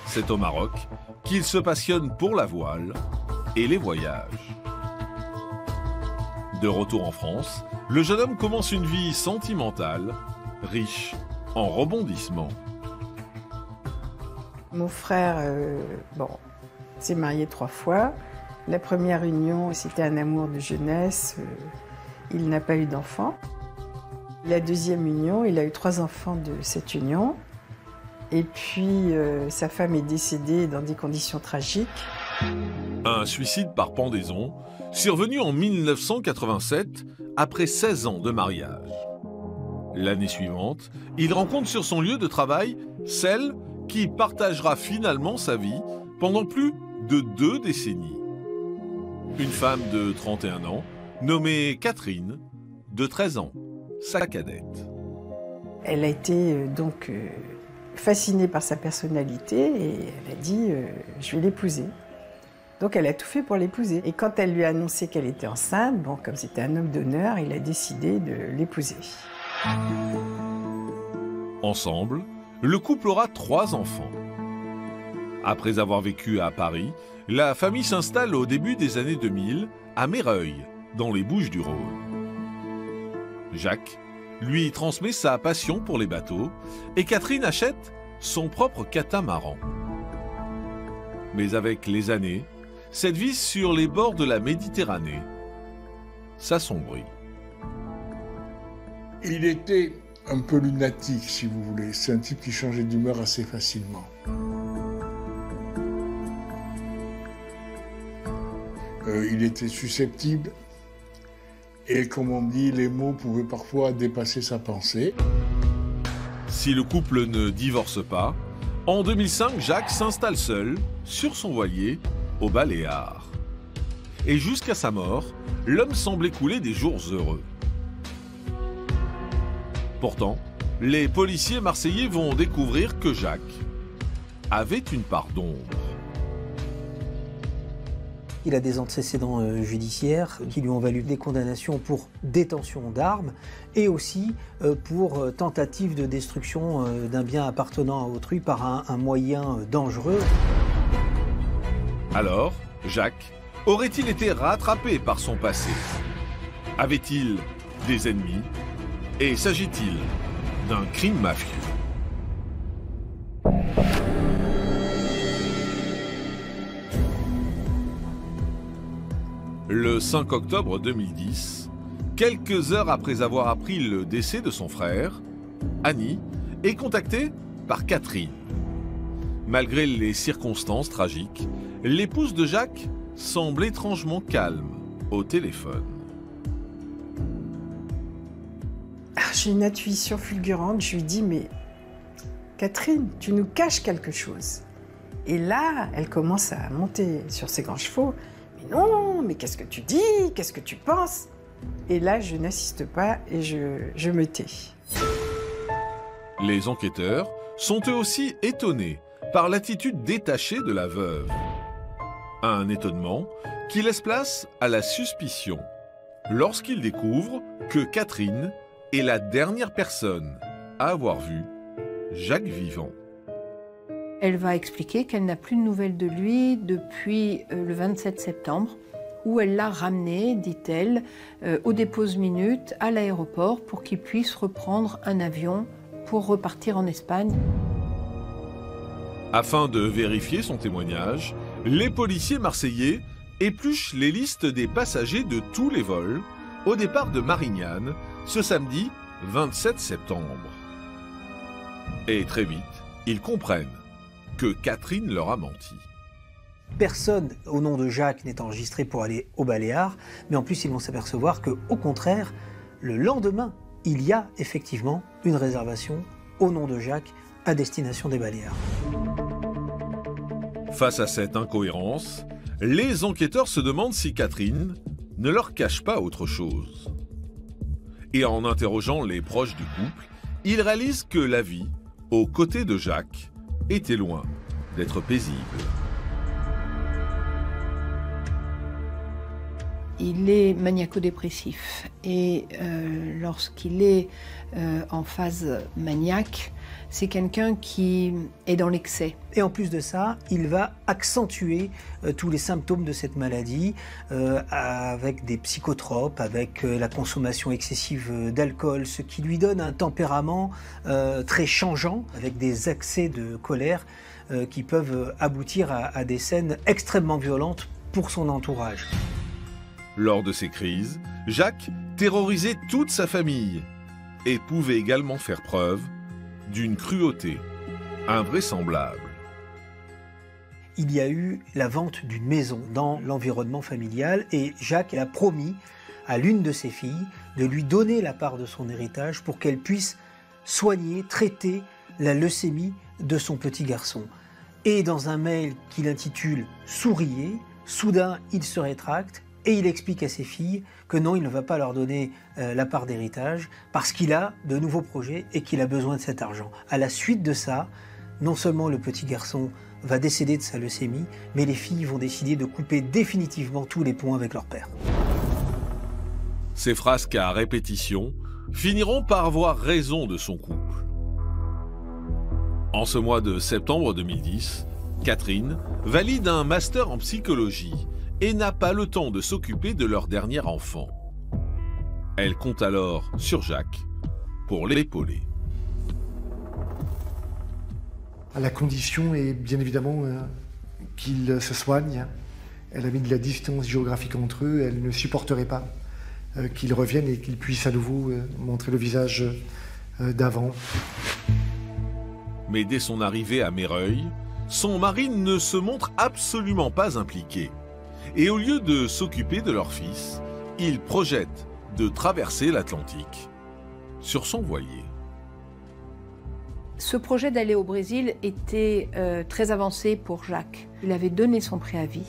C'est au Maroc qu'il se passionne pour la voile et les voyages. De retour en France, le jeune homme commence une vie sentimentale, riche en rebondissements. Mon frère, s'est marié 3 fois. La première union, c'était un amour de jeunesse. Il n'a pas eu d'enfant. La deuxième union, il a eu 3 enfants de cette union. Et puis, sa femme est décédée dans des conditions tragiques. Un suicide par pendaison, survenu en 1987, après 16 ans de mariage. L'année suivante, il rencontre sur son lieu de travail celle qui partagera finalement sa vie pendant plus de 2 décennies. Une femme de 31 ans, nommée Catherine, de 13 ans, sa cadette. Elle a été fascinée par sa personnalité et elle a dit je vais l'épouser. Donc elle a tout fait pour l'épouser. Et quand elle lui a annoncé qu'elle était enceinte, comme c'était un homme d'honneur, il a décidé de l'épouser. Ensemble, le couple aura 3 enfants. Après avoir vécu à Paris, la famille s'installe au début des années 2000 à Méreuil, dans les Bouches-du-Rhône. Jacques lui transmet sa passion pour les bateaux et Catherine achète son propre catamaran. Mais avec les années, cette vie sur les bords de la Méditerranée s'assombrit. Il était un peu lunatique, si vous voulez. C'est un type qui changeait d'humeur assez facilement. Il était susceptible et, comme on dit, les mots pouvaient parfois dépasser sa pensée. Si le couple ne divorce pas, en 2005, Jacques s'installe seul sur son voilier aux Baléares. Et jusqu'à sa mort, l'homme semble écouler des jours heureux. Pourtant, les policiers marseillais vont découvrir que Jacques avait une part d'ombre. Il a des antécédents judiciaires qui lui ont valu des condamnations pour détention d'armes et aussi pour tentative de destruction d'un bien appartenant à autrui par un moyen dangereux. Alors, Jacques aurait-il été rattrapé par son passé? Avait-il des ennemis? Et s'agit-il d'un crime mafieux? Le 5 octobre 2010, quelques heures après avoir appris le décès de son frère, Annie est contactée par Catherine. Malgré les circonstances tragiques, l'épouse de Jacques semble étrangement calme au téléphone. J'ai une intuition fulgurante, je lui dis mais Catherine, tu nous caches quelque chose. Et là, elle commence à monter sur ses grands chevaux. Mais non, mais qu'est-ce que tu dis? Qu'est-ce que tu penses? Et là, je n'assiste pas et je me tais. Les enquêteurs sont eux aussi étonnés par l'attitude détachée de la veuve. Un étonnement qui laisse place à la suspicion lorsqu'ils découvrent que Catherine est la dernière personne à avoir vu Jacques vivant. Elle va expliquer qu'elle n'a plus de nouvelles de lui depuis le 27 septembre, où elle l'a ramené, dit-elle, aux déposes minutes à l'aéroport pour qu'il puisse reprendre un avion pour repartir en Espagne. Afin de vérifier son témoignage, les policiers marseillais épluche les listes des passagers de tous les vols au départ de Marignane ce samedi 27 septembre. Et très vite, ils comprennent que Catherine leur a menti. Personne au nom de Jacques n'est enregistré pour aller aux Baléares, mais en plus ils vont s'apercevoir qu'au contraire, le lendemain, il y a effectivement une réservation au nom de Jacques à destination des Baléares. Face à cette incohérence, les enquêteurs se demandent si Catherine ne leur cache pas autre chose. Et en interrogeant les proches du couple, ils réalisent que la vie, aux côtés de Jacques, était loin d'être paisible. Il est maniaco-dépressif et lorsqu'il est en phase maniaque, c'est quelqu'un qui est dans l'excès. Et en plus de ça, il va accentuer tous les symptômes de cette maladie avec des psychotropes, avec la consommation excessive d'alcool, ce qui lui donne un tempérament très changeant, avec des accès de colère qui peuvent aboutir à des scènes extrêmement violentes pour son entourage. Lors de ces crises, Jacques terrorisait toute sa famille et pouvait également faire preuve d'une cruauté invraisemblable. Il y a eu la vente d'une maison dans l'environnement familial et Jacques a promis à l'une de ses filles de lui donner la part de son héritage pour qu'elle puisse soigner, traiter la leucémie de son petit garçon. Et dans un mail qu'il intitule « Souriez », soudain il se rétracte et il explique à ses filles que non, il ne va pas leur donner la part d'héritage parce qu'il a de nouveaux projets et qu'il a besoin de cet argent. À la suite de ça, non seulement le petit garçon va décéder de sa leucémie, mais les filles vont décider de couper définitivement tous les ponts avec leur père. Ces frasques à répétition finiront par avoir raison de son couple. En ce mois de septembre 2010, Catherine valide un master en psychologie et n'a pas le temps de s'occuper de leur dernier enfant. Elle compte alors sur Jacques pour l'épauler. La condition est bien évidemment qu'il se soigne. Elle a mis de la distance géographique entre eux. Elle ne supporterait pas qu'il revienne et qu'il puisse à nouveau montrer le visage d'avant. Mais dès son arrivée à Meyreuil, son mari ne se montre absolument pas impliqué. Et au lieu de s'occuper de leur fils, il projette de traverser l'Atlantique sur son voilier. Ce projet d'aller au Brésil était très avancé pour Jacques. Il avait donné son préavis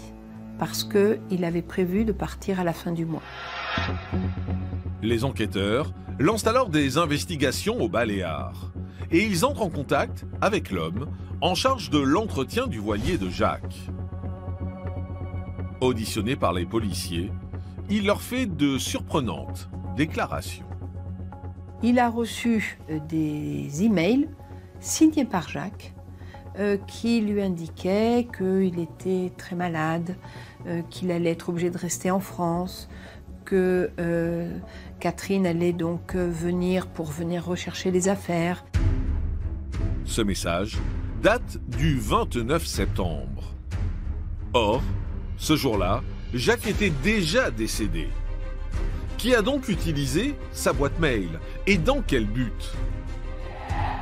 parce qu'il avait prévu de partir à la fin du mois. Les enquêteurs lancent alors des investigations aux Baléares et ils entrent en contact avec l'homme en charge de l'entretien du voilier de Jacques. Auditionné par les policiers, il leur fait de surprenantes déclarations. Il a reçu des emails signés par Jacques qui lui indiquaient qu'il était très malade, qu'il allait être obligé de rester en France, que Catherine allait donc venir rechercher les affaires. Ce message date du 29 septembre. Or, ce jour-là, Jacques était déjà décédé. Qui a donc utilisé sa boîte mail et dans quel but?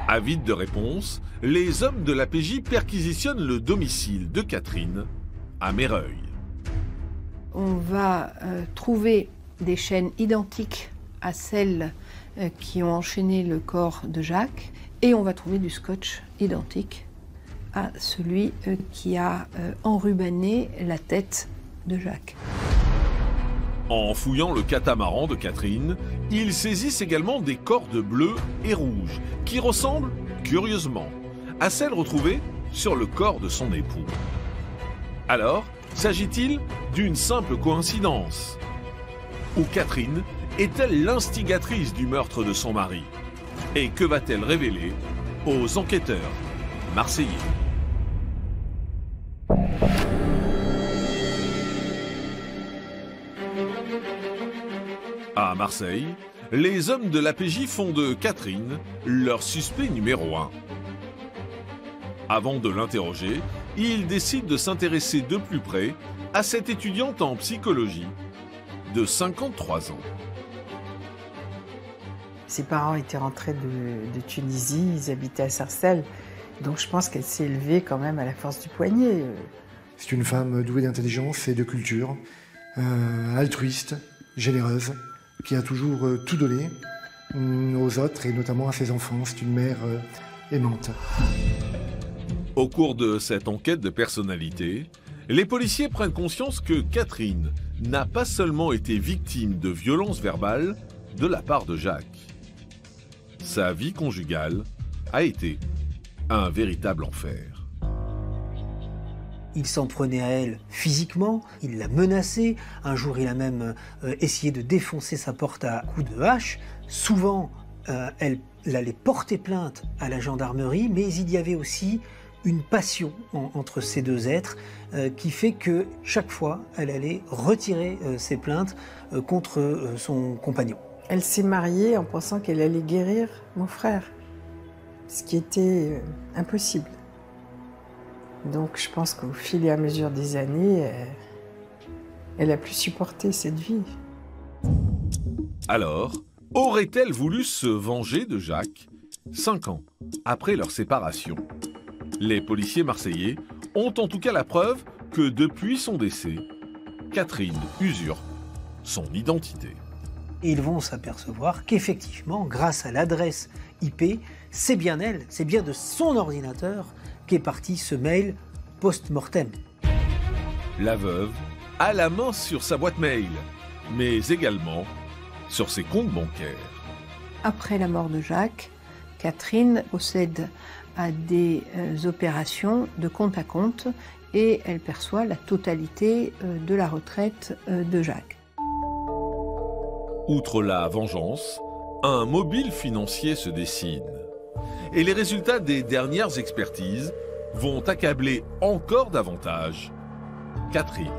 Avides de réponse, les hommes de la PJ perquisitionnent le domicile de Catherine à Meyreuil. On va trouver des chaînes identiques à celles qui ont enchaîné le corps de Jacques et on va trouver du scotch identique à celui qui a enrubanné la tête de Jacques. En fouillant le catamaran de Catherine, ils saisissent également des cordes bleues et rouges qui ressemblent, curieusement, à celles retrouvées sur le corps de son époux. Alors, s'agit-il d'une simple coïncidence? Ou Catherine est-elle l'instigatrice du meurtre de son mari? Et que va-t-elle révéler aux enquêteurs marseillais? À Marseille, les hommes de l'APJ font de Catherine leur suspect numéro 1. Avant de l'interroger, il décide de s'intéresser de plus près à cette étudiante en psychologie de 53 ans. Ses parents étaient rentrés de Tunisie, ils habitaient à Sarcelles, donc je pense qu'elle s'est élevée quand même à la force du poignet. C'est une femme douée d'intelligence et de culture, altruiste, généreuse, qui a toujours tout donné aux autres et notamment à ses enfants. C'est une mère aimante. Au cours de cette enquête de personnalité, les policiers prennent conscience que Catherine n'a pas seulement été victime de violences verbales de la part de Jacques. Sa vie conjugale a été un véritable enfer. Il s'en prenait à elle physiquement, il l'a menacée. Un jour, il a même essayé de défoncer sa porte à coups de hache. Souvent, elle allait porter plainte à la gendarmerie, mais il y avait aussi une passion entre ces deux êtres qui fait que chaque fois, elle allait retirer ses plaintes contre son compagnon. Elle s'est mariée en pensant qu'elle allait guérir mon frère, ce qui était impossible. Donc je pense qu'au fil et à mesure des années, elle a pu supporter cette vie. Alors, aurait-elle voulu se venger de Jacques 5 ans après leur séparation? Les policiers marseillais ont en tout cas la preuve que depuis son décès, Catherine usurpe son identité. Et ils vont s'apercevoir qu'effectivement, grâce à l'adresse IP, c'est bien elle, c'est bien de son ordinateur qu'est parti ce mail post-mortem. La veuve a la main sur sa boîte mail, mais également sur ses comptes bancaires. Après la mort de Jacques, Catherine procède à des opérations de compte à compte et elle perçoit la totalité de la retraite de Jacques. Outre la vengeance, un mobile financier se dessine. Et les résultats des dernières expertises vont accabler encore davantage Catherine.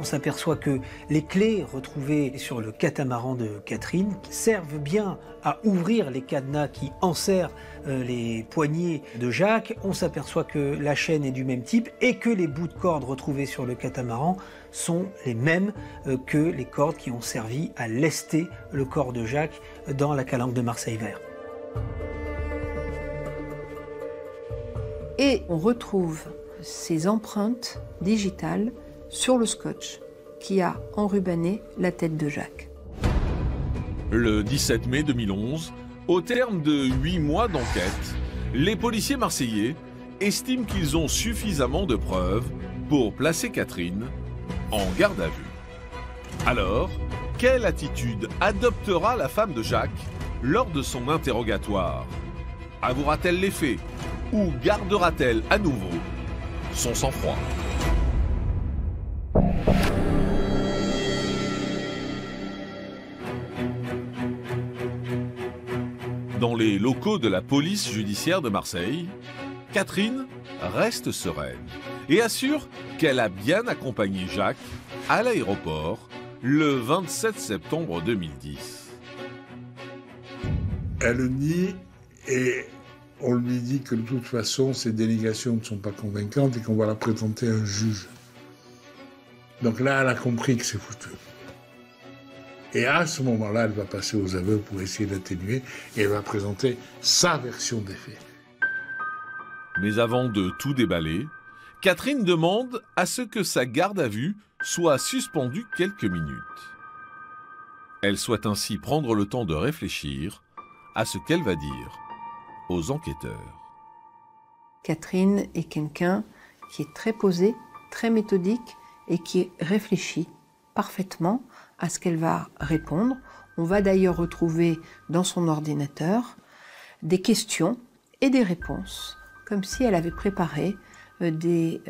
On s'aperçoit que les clés retrouvées sur le catamaran de Catherine servent bien à ouvrir les cadenas qui enserrent les poignets de Jacques. On s'aperçoit que la chaîne est du même type et que les bouts de cordes retrouvés sur le catamaran sont les mêmes que les cordes qui ont servi à lester le corps de Jacques dans la calanque de Marseille-Vert. Et on retrouve ces empreintes digitales sur le scotch qui a enrubanné la tête de Jacques. Le 17 mai 2011, au terme de 8 mois d'enquête, les policiers marseillais estiment qu'ils ont suffisamment de preuves pour placer Catherine en garde à vue. Alors, quelle attitude adoptera la femme de Jacques lors de son interrogatoire? Avouera-t-elle les faits ou gardera-t-elle à nouveau son sang-froid? Dans les locaux de la police judiciaire de Marseille, Catherine reste sereine et assure qu'elle a bien accompagné Jacques à l'aéroport le 27 septembre 2010. Elle nie et on lui dit que de toute façon ses dénégations ne sont pas convaincantes et qu'on va la présenter à un juge. Donc là, elle a compris que c'est foutu. Et à ce moment-là, elle va passer aux aveux pour essayer d'atténuer et elle va présenter sa version des faits. Mais avant de tout déballer, Catherine demande à ce que sa garde à vue soit suspendue quelques minutes. Elle souhaite ainsi prendre le temps de réfléchir à ce qu'elle va dire aux enquêteurs. Catherine est quelqu'un qui est très posé, très méthodique et qui réfléchit parfaitement à ce qu'elle va répondre. On va d'ailleurs retrouver dans son ordinateur des questions et des réponses, comme si elle avait préparé des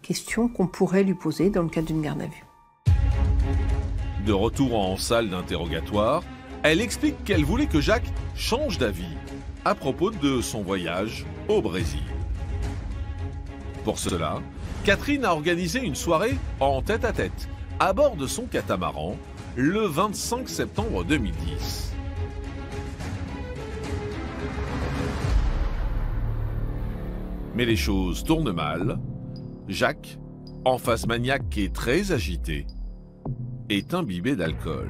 questions qu'on pourrait lui poser dans le cadre d'une garde à vue. De retour en salle d'interrogatoire, elle explique qu'elle voulait que Jacques change d'avis à propos de son voyage au Brésil. Pour cela, Catherine a organisé une soirée en tête-à-tête à bord de son catamaran le 25 septembre 2010. Mais les choses tournent mal. Jacques, en phase maniaque et très agité, est imbibé d'alcool.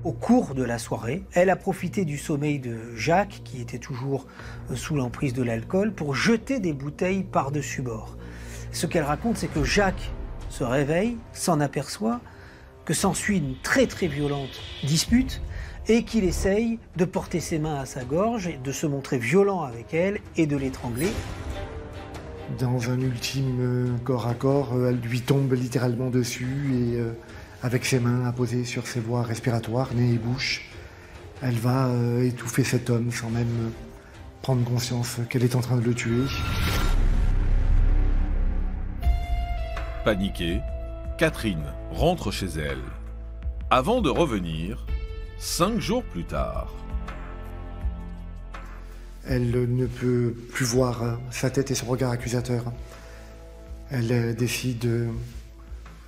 Au cours de la soirée, elle a profité du sommeil de Jacques, qui était toujours sous l'emprise de l'alcool, pour jeter des bouteilles par-dessus bord. Ce qu'elle raconte, c'est que Jacques se réveille, s'en aperçoit, que s'ensuit une très très violente dispute et qu'il essaye de porter ses mains à sa gorge, et de se montrer violent avec elle et de l'étrangler. Dans un ultime corps à corps, elle lui tombe littéralement dessus et avec ses mains apposées sur ses voies respiratoires, nez et bouche, elle va étouffer cet homme sans même prendre conscience qu'elle est en train de le tuer. Paniquée, Catherine rentre chez elle, avant de revenir 5 jours plus tard. Elle ne peut plus voir sa tête et son regard accusateur. Elle décide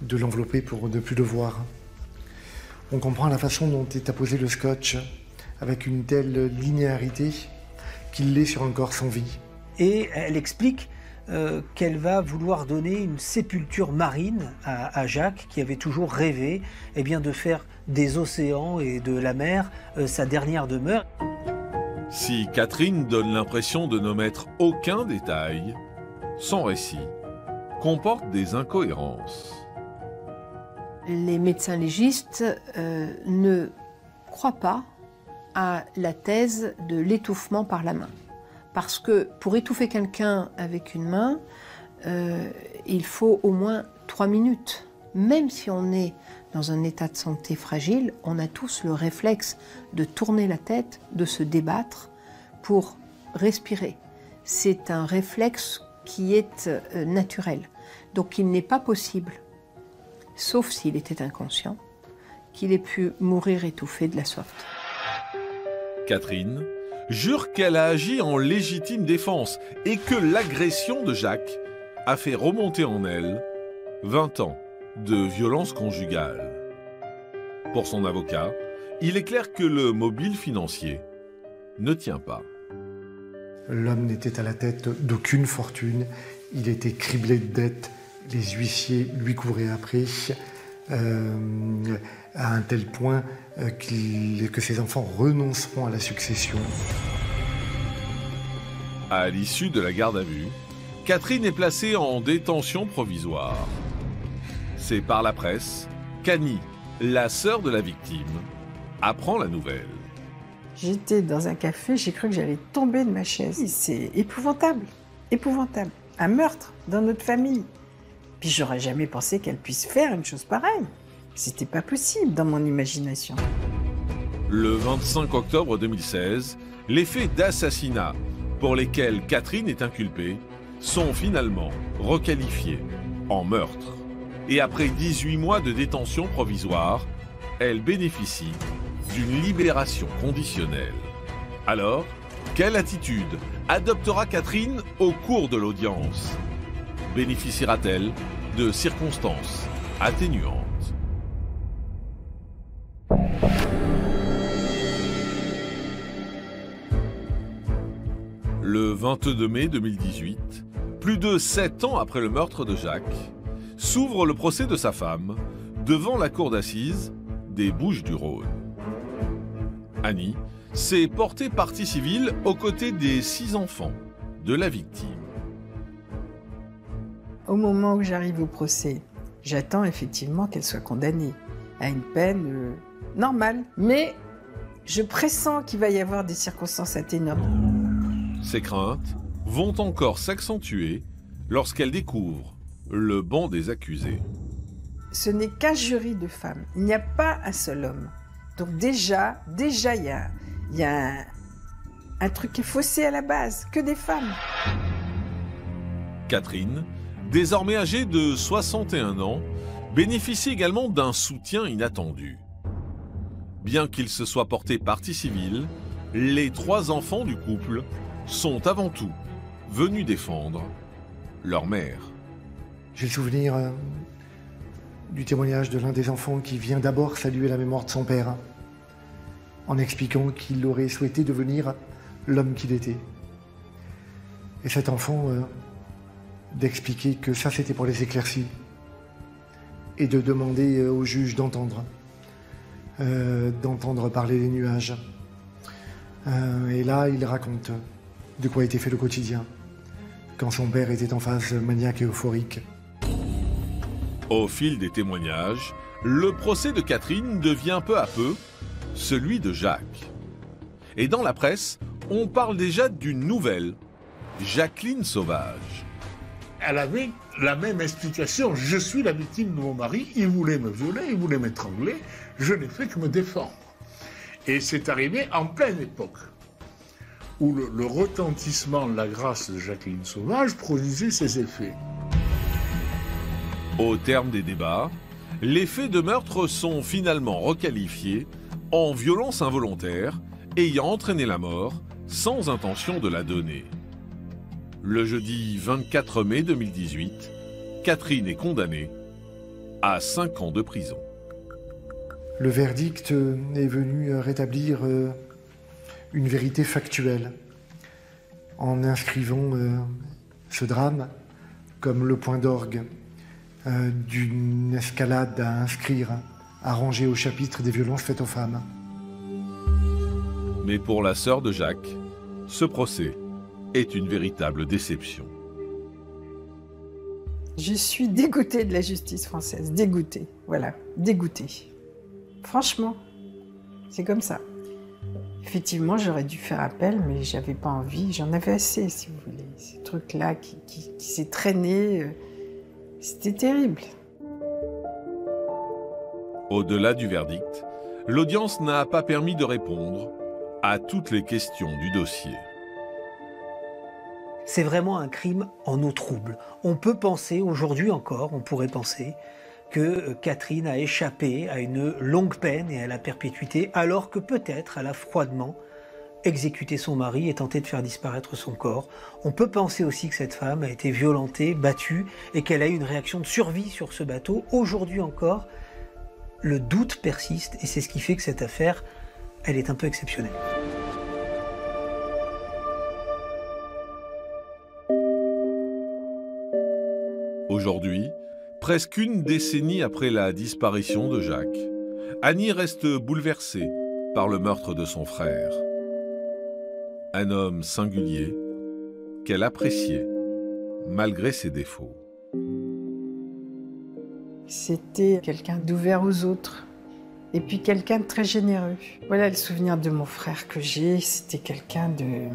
de l'envelopper pour ne plus le voir. On comprend la façon dont est apposé le scotch, avec une telle linéarité qu'il l'est sur un corps sans vie. Et elle explique qu'elle va vouloir donner une sépulture marine à Jacques, qui avait toujours rêvé de faire des océans et de la mer sa dernière demeure. Si Catherine donne l'impression de n'omettre aucun détail, son récit comporte des incohérences. Les médecins légistes ne croient pas à la thèse de l'étouffement par la main. Parce que pour étouffer quelqu'un avec une main, il faut au moins 3 minutes. Même si on est dans un état de santé fragile, on a tous le réflexe de tourner la tête, de se débattre pour respirer. C'est un réflexe qui est naturel. Donc il n'est pas possible, sauf s'il était inconscient, qu'il ait pu mourir étouffé de la soif. Catherine jure qu'elle a agi en légitime défense et que l'agression de Jacques a fait remonter en elle 20 ans de violence conjugale. Pour son avocat, il est clair que le mobile financier ne tient pas. L'homme n'était à la tête d'aucune fortune, il était criblé de dettes, les huissiers lui couraient après, à un tel point que ses enfants renonceront à la succession. À l'issue de la garde à vue, Catherine est placée en détention provisoire. C'est par la presse qu'Annie, la sœur de la victime, apprend la nouvelle. J'étais dans un café, j'ai cru que j'allais tomber de ma chaise. C'est épouvantable, épouvantable. Un meurtre dans notre famille. Puis j'aurais jamais pensé qu'elle puisse faire une chose pareille. C'était pas possible dans mon imagination. Le 25 octobre 2016, les faits d'assassinat pour lesquels Catherine est inculpée sont finalement requalifiés en meurtre. Et après 18 mois de détention provisoire, elle bénéficie d'une libération conditionnelle. Alors, quelle attitude adoptera Catherine au cours de l'audience? Bénéficiera-t-elle de circonstances atténuantes? Le 22 mai 2018, plus de 7 ans après le meurtre de Jacques, s'ouvre le procès de sa femme devant la cour d'assises des Bouches-du-Rhône. Annie s'est portée partie civile aux côtés des 6 enfants de la victime. Au moment où j'arrive au procès, j'attends effectivement qu'elle soit condamnée à une peine normale. Mais je pressens qu'il va y avoir des circonstances atténuantes. Ces craintes vont encore s'accentuer lorsqu'elle découvre le banc des accusés. Ce n'est qu'un jury de femmes. Il n'y a pas un seul homme. Donc déjà, il y a un truc qui est faussé à la base, que des femmes. Catherine, désormais âgée de 61 ans, bénéficie également d'un soutien inattendu. Bien qu'il se soit porté partie civile, les 3 enfants du couple sont avant tout venus défendre leur mère. J'ai le souvenir du témoignage de l'un des enfants qui vient d'abord saluer la mémoire de son père, en expliquant qu'il aurait souhaité devenir l'homme qu'il était. Et cet enfant, d'expliquer que ça c'était pour les éclaircies et de demander au juge d'entendre parler les nuages. Et là, il raconte de quoi était fait le quotidien quand son père était en phase maniaque et euphorique. Au fil des témoignages, le procès de Catherine devient peu à peu celui de Jacques. Et dans la presse, on parle déjà d'une nouvelle, Jacqueline Sauvage. Elle avait la même explication. Je suis la victime de mon mari, il voulait me violer, il voulait m'étrangler, je n'ai fait que me défendre. Et c'est arrivé en pleine époque où le retentissement de la grâce de Jacqueline Sauvage produisait ses effets. Au terme des débats, les faits de meurtre sont finalement requalifiés en violence involontaire ayant entraîné la mort sans intention de la donner. Le jeudi 24 mai 2018, Catherine est condamnée à 5 ans de prison. Le verdict est venu rétablir une vérité factuelle en inscrivant ce drame comme le point d'orgue d'une escalade à inscrire, à ranger au chapitre des violences faites aux femmes. Mais pour la sœur de Jacques, ce procès est une véritable déception. Je suis dégoûtée de la justice française, dégoûtée, voilà, dégoûtée. Franchement, c'est comme ça. Effectivement, j'aurais dû faire appel, mais j'avais pas envie, j'en avais assez, si vous voulez. Ces trucs-là qui s'est traîné, c'était terrible. Au-delà du verdict, l'audience n'a pas permis de répondre à toutes les questions du dossier. C'est vraiment un crime en eau trouble. On peut penser, aujourd'hui encore, on pourrait penser que Catherine a échappé à une longue peine et à la perpétuité, alors que peut-être elle a froidement exécuté son mari et tenté de faire disparaître son corps. On peut penser aussi que cette femme a été violentée, battue, et qu'elle a eu une réaction de survie sur ce bateau. Aujourd'hui encore, le doute persiste, et c'est ce qui fait que cette affaire, elle est un peu exceptionnelle. Aujourd'hui, presque une décennie après la disparition de Jacques, Annie reste bouleversée par le meurtre de son frère. Un homme singulier qu'elle appréciait malgré ses défauts. C'était quelqu'un d'ouvert aux autres et puis quelqu'un de très généreux. Voilà le souvenir de mon frère que j'ai, c'était quelqu'un de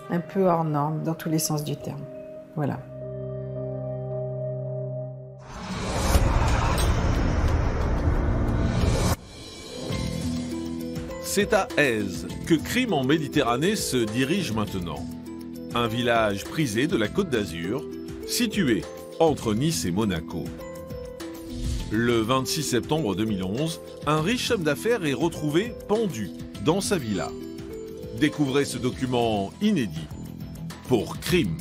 un peu hors norme dans tous les sens du terme. Voilà. C'est à Èze que Crime en Méditerranée se dirige maintenant. Un village prisé de la Côte d'Azur, situé entre Nice et Monaco. Le 26 septembre 2011, un riche homme d'affaires est retrouvé pendu dans sa villa. Découvrez ce document inédit pour Crime.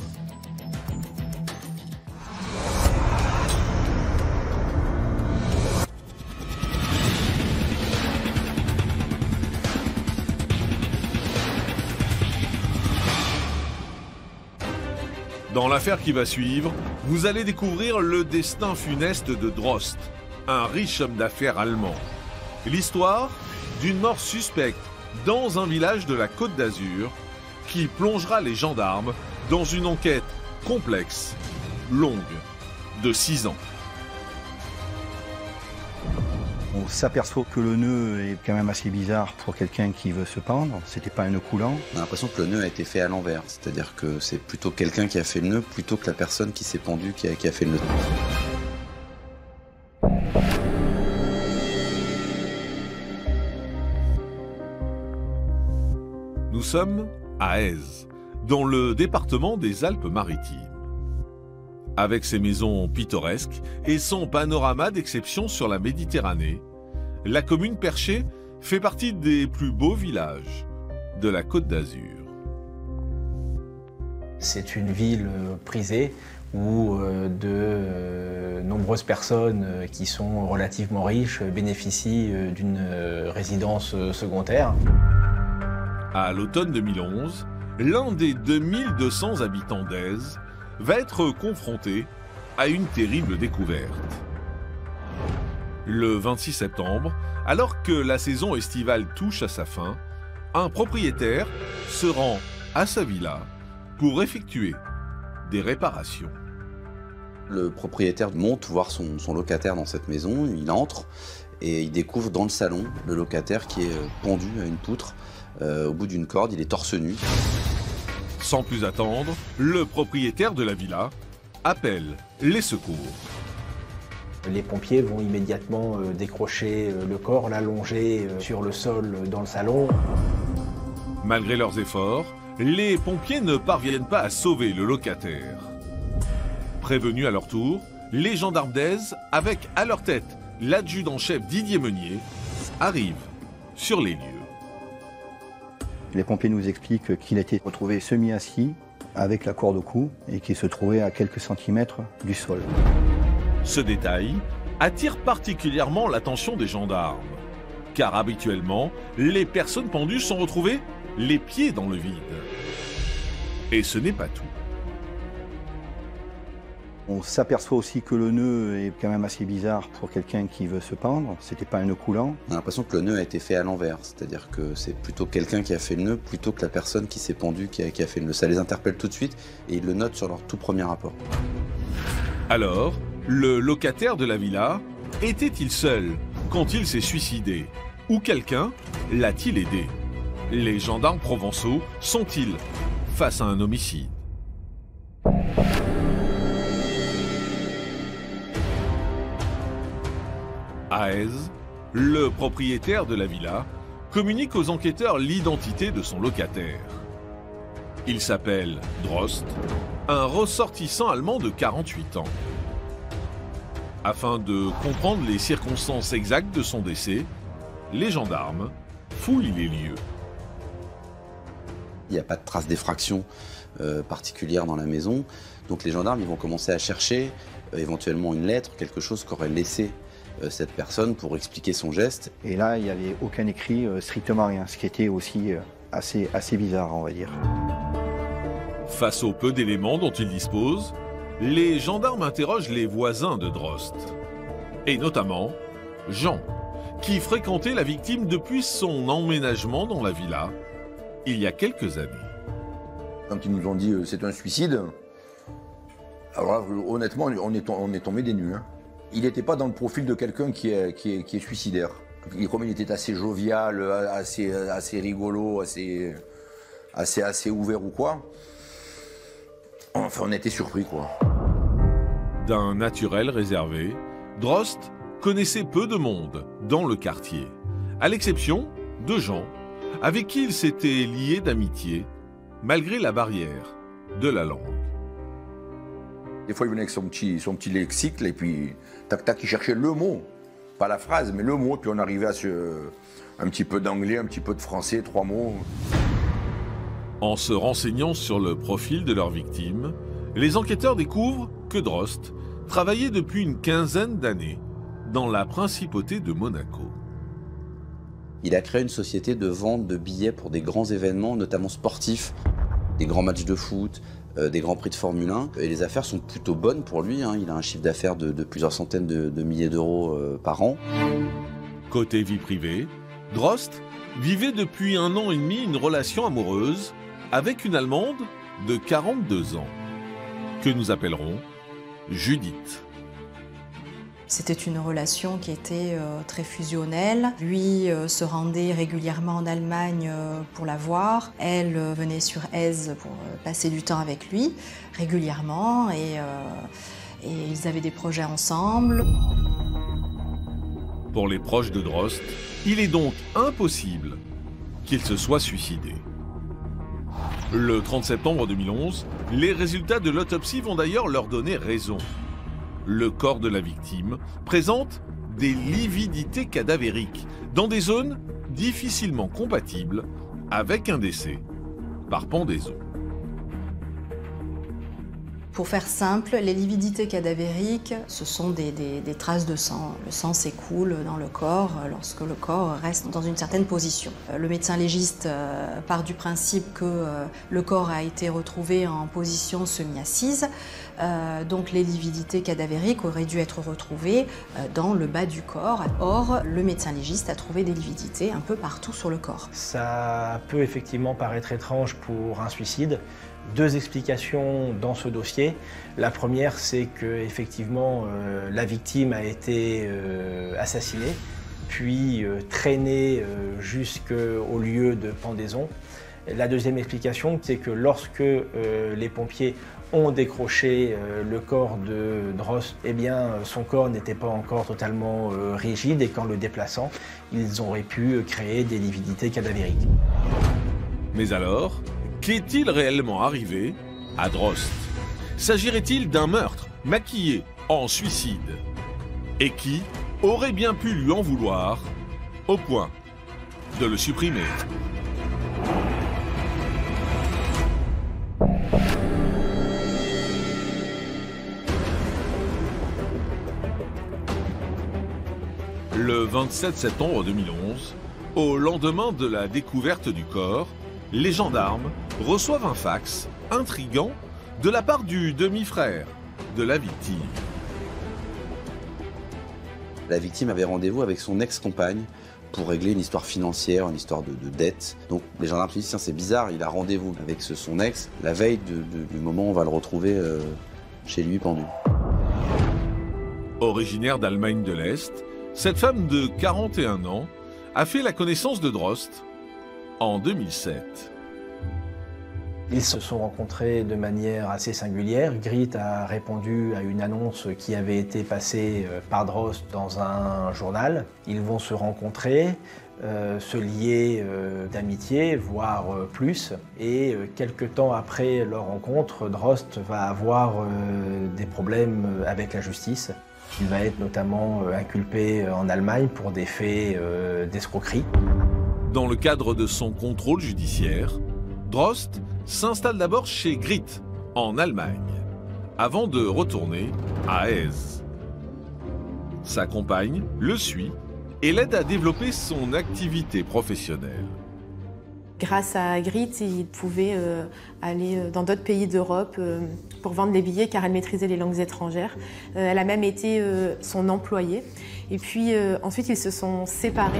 Dans l'affaire qui va suivre, vous allez découvrir le destin funeste de Drost, un riche homme d'affaires allemand. L'histoire d'une mort suspecte dans un village de la Côte d'Azur qui plongera les gendarmes dans une enquête complexe, longue, de 6 ans. On s'aperçoit que le nœud est quand même assez bizarre pour quelqu'un qui veut se pendre. C'était pas un nœud coulant. On a l'impression que le nœud a été fait à l'envers. C'est-à-dire que c'est plutôt quelqu'un qui a fait le nœud plutôt que la personne qui s'est pendue qui a fait le nœud. Nous sommes à Èze, dans le département des Alpes-Maritimes. Avec ses maisons pittoresques et son panorama d'exception sur la Méditerranée, la commune perchée fait partie des plus beaux villages de la Côte d'Azur. C'est une ville prisée où de nombreuses personnes qui sont relativement riches bénéficient d'une résidence secondaire. À l'automne 2011, l'un des 2200 habitants d'Èze va être confronté à une terrible découverte. Le 26 septembre, alors que la saison estivale touche à sa fin, un propriétaire se rend à sa villa pour effectuer des réparations. Le propriétaire monte voir son locataire dans cette maison, il entre et il découvre dans le salon le locataire qui est pendu à une poutre au bout d'une corde, il est torse nu. Sans plus attendre, le propriétaire de la villa appelle les secours. Les pompiers vont immédiatement décrocher le corps, l'allonger sur le sol dans le salon. Malgré leurs efforts, les pompiers ne parviennent pas à sauver le locataire. Prévenus à leur tour, les gendarmes d'Èze, avec à leur tête l'adjudant-chef Didier Meunier, arrivent sur les lieux. Les pompiers nous expliquent qu'il a été retrouvé semi-assis avec la corde au cou et qu'il se trouvait à quelques centimètres du sol. Ce détail attire particulièrement l'attention des gendarmes, car habituellement, les personnes pendues sont retrouvées les pieds dans le vide. Et ce n'est pas tout. On s'aperçoit aussi que le nœud est quand même assez bizarre pour quelqu'un qui veut se pendre. C'était pas un nœud coulant. On a l'impression que le nœud a été fait à l'envers, c'est-à-dire que c'est plutôt quelqu'un qui a fait le nœud plutôt que la personne qui s'est pendue qui a fait le nœud. Ça les interpelle tout de suite et ils le notent sur leur tout premier rapport. Alors, le locataire de la villa était-il seul quand il s'est suicidé? Ou quelqu'un l'a-t-il aidé? Les gendarmes provençaux sont-ils face à un homicide? À Èze, le propriétaire de la villa communique aux enquêteurs l'identité de son locataire. Il s'appelle Drost, un ressortissant allemand de 48 ans. Afin de comprendre les circonstances exactes de son décès, les gendarmes fouillent les lieux. Il n'y a pas de trace d'effraction particulière dans la maison, donc les gendarmes ils vont commencer à chercher éventuellement une lettre, quelque chose qu'aurait laissé cette personne pour expliquer son geste. Et là, il n'y avait aucun écrit, strictement rien, ce qui était aussi assez bizarre, on va dire. Face au peu d'éléments dont ils disposent, les gendarmes interrogent les voisins de Drost. Et notamment Jean, qui fréquentait la victime depuis son emménagement dans la villa, il y a quelques années. Quand ils nous ont dit c'est un suicide, alors là, honnêtement, on est tombé des nues. Hein. Il n'était pas dans le profil de quelqu'un qui est suicidaire. Et comme il était assez jovial, assez rigolo, assez ouvert ou quoi, enfin on était surpris quoi. D'un naturel réservé, Drost connaissait peu de monde dans le quartier, à l'exception de Jean, avec qui il s'était lié d'amitié, malgré la barrière de la langue. Des fois, il venait avec son petit lexique, et puis, tac, il cherchait le mot. Pas la phrase, mais le mot. Puis on arrivait à un petit peu d'anglais, un petit peu de français, 3 mots. En se renseignant sur le profil de leur victime, les enquêteurs découvrent que Drost travaillait depuis une quinzaine d'années dans la principauté de Monaco. Il a créé une société de vente de billets pour des grands événements, notamment sportifs, des grands matchs de foot, des grands prix de Formule 1. Et les affaires sont plutôt bonnes pour lui. Hein. Il a un chiffre d'affaires de plusieurs centaines de milliers d'euros par an. Côté vie privée, Drost vivait depuis 1 an et demi une relation amoureuse avec une Allemande de 42 ans, que nous appellerons Judith. C'était une relation qui était très fusionnelle. Lui se rendait régulièrement en Allemagne pour la voir. Elle venait sur Èze pour passer du temps avec lui régulièrement et ils avaient des projets ensemble. Pour les proches de Drost, il est donc impossible qu'il se soit suicidé. Le 30 septembre 2011, les résultats de l'autopsie vont d'ailleurs leur donner raison. Le corps de la victime présente des lividités cadavériques dans des zones difficilement compatibles avec un décès par pendaison. Pour faire simple, les lividités cadavériques, ce sont des traces de sang. Le sang s'écoule dans le corps lorsque le corps reste dans une certaine position. Le médecin légiste part du principe que le corps a été retrouvé en position semi-assise, donc les lividités cadavériques auraient dû être retrouvées dans le bas du corps. Or, le médecin légiste a trouvé des lividités un peu partout sur le corps. Ça peut effectivement paraître étrange pour un suicide. Deux explications dans ce dossier. La première, c'est que effectivement la victime a été assassinée, puis traînée jusqu'au lieu de pendaison. La deuxième explication, c'est que lorsque les pompiers ont décroché le corps de Drost, eh bien, son corps n'était pas encore totalement rigide et qu'en le déplaçant, ils auraient pu créer des lividités cadavériques. Mais alors, qu'est-il réellement arrivé à Drost? S'agirait-il d'un meurtre maquillé en suicide? Et qui aurait bien pu lui en vouloir au point de le supprimer? Le 27 septembre 2011, au lendemain de la découverte du corps, les gendarmes reçoivent un fax intriguant de la part du demi-frère de la victime. La victime avait rendez-vous avec son ex-compagne pour régler une histoire financière, une histoire de dette. Donc les gendarmes se disent, tiens, c'est bizarre, il a rendez-vous avec son ex la veille du moment où on va le retrouver chez lui pendu. Originaire d'Allemagne de l'Est, cette femme de 41 ans a fait la connaissance de Drost en 2007. Ils se sont rencontrés de manière assez singulière. Grit a répondu à une annonce qui avait été passée par Drost dans un journal. Ils vont se rencontrer, se lier d'amitié, voire plus. Et quelques temps après leur rencontre, Drost va avoir des problèmes avec la justice. Il va être notamment inculpé en Allemagne pour des faits d'escroquerie. Dans le cadre de son contrôle judiciaire, Drost s'installe d'abord chez Grit, en Allemagne, avant de retourner à Aise. Sa compagne le suit et l'aide à développer son activité professionnelle. Grâce à Grit, il pouvait aller dans d'autres pays d'Europe pour vendre des billets car elle maîtrisait les langues étrangères. Elle a même été son employée. Et puis ensuite, ils se sont séparés.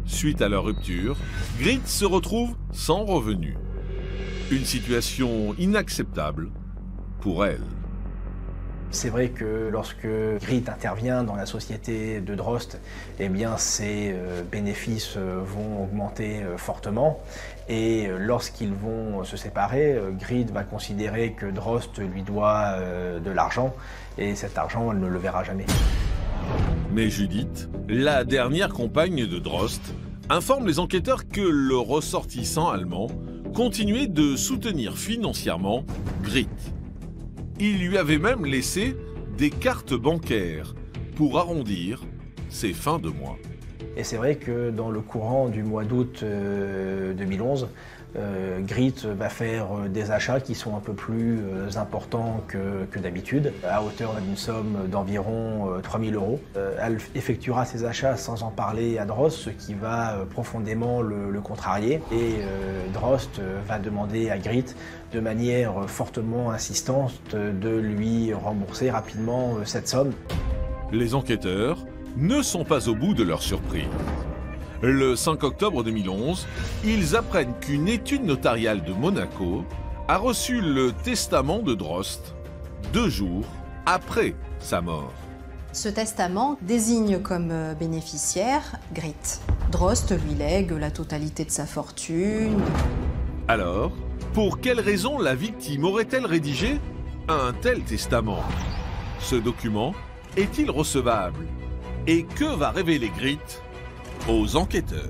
Suite à leur rupture, Grit se retrouve sans revenu. Une situation inacceptable pour elle. C'est vrai que lorsque Grit intervient dans la société de Drost, eh bien ses bénéfices vont augmenter fortement. Et lorsqu'ils vont se séparer, Grit va considérer que Drost lui doit de l'argent et cet argent, elle ne le verra jamais. Mais Judith, la dernière compagne de Drost, informe les enquêteurs que le ressortissant allemand continuait de soutenir financièrement Grit. Il lui avait même laissé des cartes bancaires pour arrondir ses fins de mois. Et c'est vrai que dans le courant du mois d'août 2011, Grit va faire des achats qui sont un peu plus importants que d'habitude, à hauteur d'une somme d'environ 3 000 €. Elle effectuera ses achats sans en parler à Drost, ce qui va profondément le contrarier. Et Drost va demander à Grit, de manière fortement insistante, de lui rembourser rapidement cette somme. Les enquêteurs ne sont pas au bout de leur surprise. Le 5 octobre 2011, ils apprennent qu'une étude notariale de Monaco a reçu le testament de Drost 2 jours après sa mort. Ce testament désigne comme bénéficiaire Grit. Drost lui lègue la totalité de sa fortune. Alors, pour quelle raison la victime aurait-elle rédigé un tel testament? Ce document est-il recevable? Et que va révéler Grit aux enquêteurs?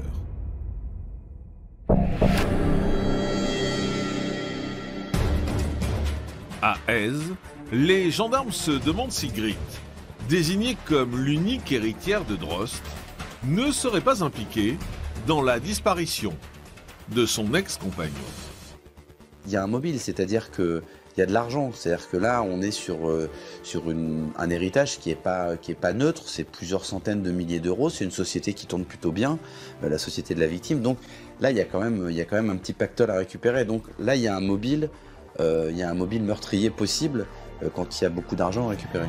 À Aise, les gendarmes se demandent si Grit, désignée comme l'unique héritière de Drost, ne serait pas impliquée dans la disparition de son ex-compagnon. Il y a un mobile, c'est-à-dire que il y a de l'argent. C'est-à-dire que là, on est sur un héritage qui est pas neutre. C'est plusieurs centaines de milliers d'euros. C'est une société qui tourne plutôt bien, la société de la victime. Donc là, il y a quand même un petit pactole à récupérer. Donc là, il y a un mobile meurtrier possible quand il y a beaucoup d'argent à récupérer.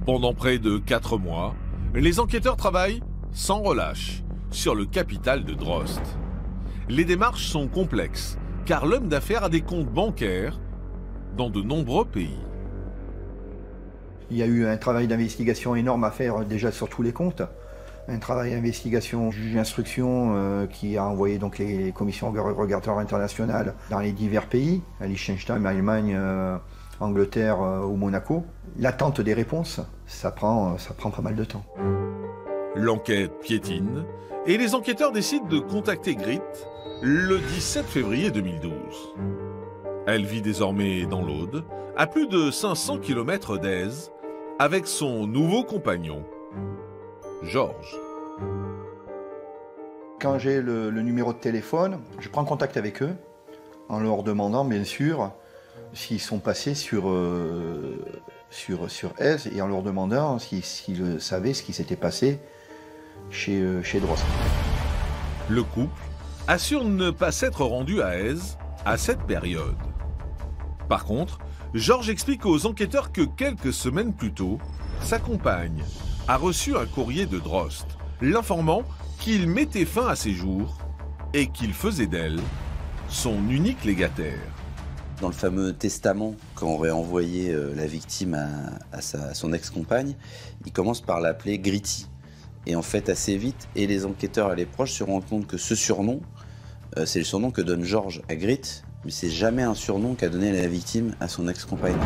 Pendant près de 4 mois, les enquêteurs travaillent sans relâche sur le capital de Drost. Les démarches sont complexes, car l'homme d'affaires a des comptes bancaires dans de nombreux pays. Il y a eu un travail d'investigation énorme à faire déjà sur tous les comptes. Un travail d'investigation juge d'instruction qui a envoyé donc les commissions regardeurs internationales dans les divers pays, à Liechtenstein, Allemagne, Angleterre ou Monaco. L'attente des réponses, ça prend pas mal de temps. L'enquête piétine et les enquêteurs décident de contacter Grit le 17 février 2012. Elle vit désormais dans l'Aude, à plus de 500 km d'Aise, avec son nouveau compagnon, Georges. Quand j'ai le numéro de téléphone, je prends contact avec eux en leur demandant bien sûr s'ils sont passés sur Aise et en leur demandant s'ils savaient ce qui s'était passé chez Drost. Le couple assure ne pas s'être rendu à Aise à cette période. Par contre, Georges explique aux enquêteurs que quelques semaines plus tôt, sa compagne a reçu un courrier de Drost, l'informant qu'il mettait fin à ses jours et qu'il faisait d'elle son unique légataire. Dans le fameux testament qu'aurait envoyé la victime à son ex-compagne, il commence par l'appeler Gritty. Et en fait, assez vite, et les enquêteurs et les proches se rendent compte que ce surnom, c'est le surnom que donne Georges à Grit, mais c'est jamais un surnom qu'a donné la victime à son ex-compagne.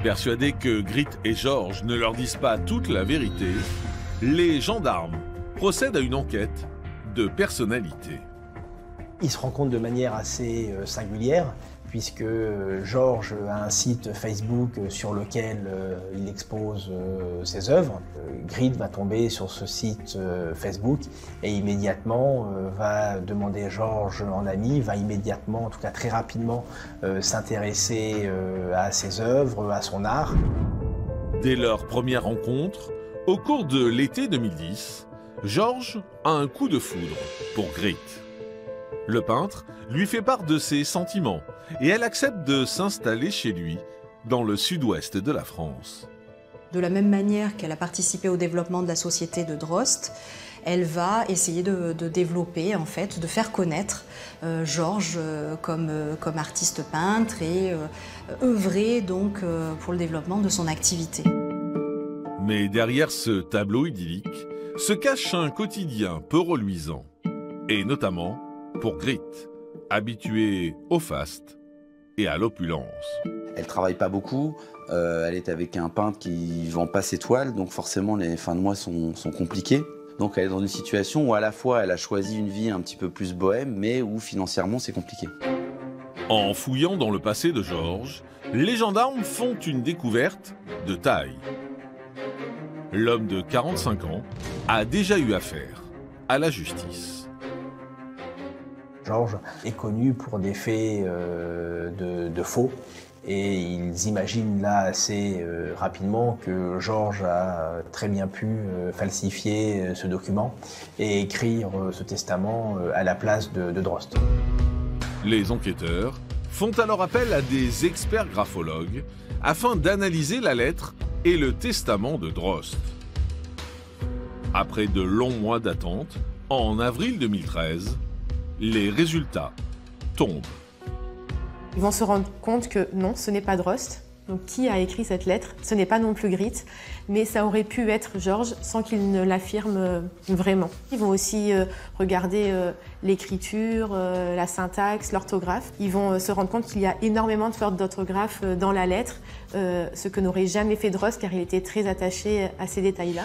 Persuadés que Grit et Georges ne leur disent pas toute la vérité, les gendarmes procèdent à une enquête de personnalité. Ils se rencontrent de manière assez singulière, puisque Georges a un site Facebook sur lequel il expose ses œuvres. Grit va tomber sur ce site Facebook et immédiatement va demander Georges en ami, va immédiatement, en tout cas très rapidement, s'intéresser à ses œuvres, à son art. Dès leur première rencontre, au cours de l'été 2010, Georges a un coup de foudre pour Grit. Le peintre lui fait part de ses sentiments et elle accepte de s'installer chez lui dans le sud-ouest de la France. De la même manière qu'elle a participé au développement de la société de Drost, elle va essayer de développer, en fait, de faire connaître Georges comme artiste peintre et œuvrer donc pour le développement de son activité. Mais derrière ce tableau idyllique se cache un quotidien peu reluisant, et notamment pour Grit, habituée au faste et à l'opulence. Elle travaille pas beaucoup, elle est avec un peintre qui vend pas ses toiles, donc forcément les fins de mois sont compliquées. Donc elle est dans une situation où à la fois elle a choisi une vie un petit peu plus bohème, mais où financièrement c'est compliqué. En fouillant dans le passé de Georges, les gendarmes font une découverte de taille. L'homme de 45 ans a déjà eu affaire à la justice. Georges est connu pour des faits de faux et ils imaginent là assez rapidement que Georges a très bien pu falsifier ce document et écrire ce testament à la place de Drost. Les enquêteurs font alors appel à des experts graphologues afin d'analyser la lettre et le testament de Drost. Après de longs mois d'attente, en avril 2013, les résultats tombent. Ils vont se rendre compte que non, ce n'est pas Drost. Donc qui a écrit cette lettre? Ce n'est pas non plus Grit, mais ça aurait pu être Georges sans qu'il ne l'affirme vraiment. Ils vont aussi regarder l'écriture, la syntaxe, l'orthographe. Ils vont se rendre compte qu'il y a énormément de fautes d'orthographe dans la lettre, ce que n'aurait jamais fait Drost car il était très attaché à ces détails-là.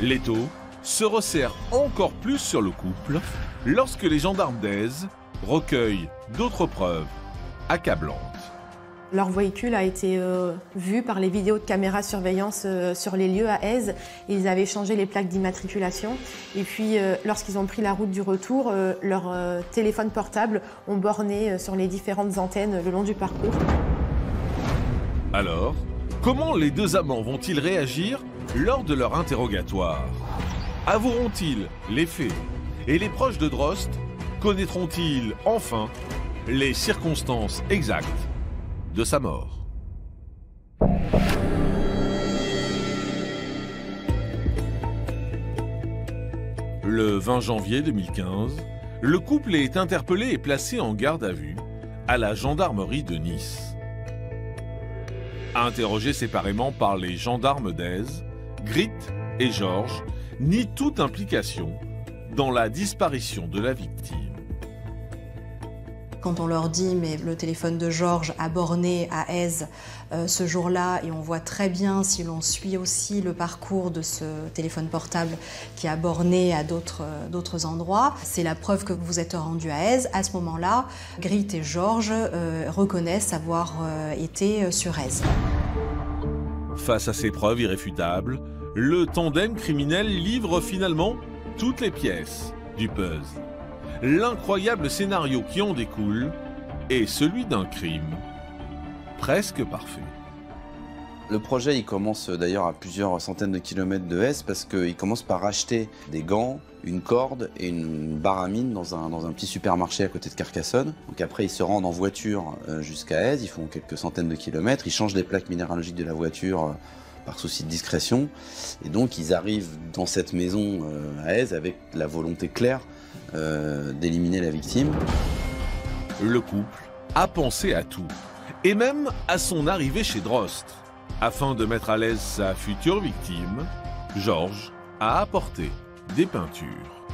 L'étau se resserre encore plus sur le couple lorsque les gendarmes d'Aise recueillent d'autres preuves accablantes. Leur véhicule a été vu par les vidéos de caméras surveillance sur les lieux à Aise. Ils avaient changé les plaques d'immatriculation. Et puis, lorsqu'ils ont pris la route du retour, leurs téléphones portables ont borné sur les différentes antennes le long du parcours. Alors, comment les deux amants vont-ils réagir lors de leur interrogatoire? Avoueront-ils les faits? Et les proches de Drost connaîtront-ils enfin les circonstances exactes de sa mort? Le 20 janvier 2015, le couple est interpellé et placé en garde à vue à la gendarmerie de Nice. Interrogés séparément par les gendarmes d'Aise, Grit et Georges nient toute implication dans la disparition de la victime. Quand on leur dit mais le téléphone de Georges a borné à Aise ce jour-là, et on voit très bien si l'on suit aussi le parcours de ce téléphone portable qui a borné à d'autres endroits, c'est la preuve que vous êtes rendu à Aise. À ce moment-là, Grit et Georges reconnaissent avoir été sur Aise. Face à ces preuves irréfutables, le tandem criminel livre finalement toutes les pièces du puzzle. L'incroyable scénario qui en découle est celui d'un crime presque parfait. Le projet, il commence d'ailleurs à plusieurs centaines de kilomètres de Aise parce qu'il commence par acheter des gants, une corde et une baramine dans un petit supermarché à côté de Carcassonne. Donc après, ils se rendent en voiture jusqu'à Aise, ils font quelques centaines de kilomètres, ils changent les plaques minéralogiques de la voiture par souci de discrétion. Et donc, ils arrivent dans cette maison à Aise avec la volonté claire d'éliminer la victime. Le couple a pensé à tout, et même à son arrivée chez Drost. Afin de mettre à l'aise sa future victime, Georges a apporté des peintures.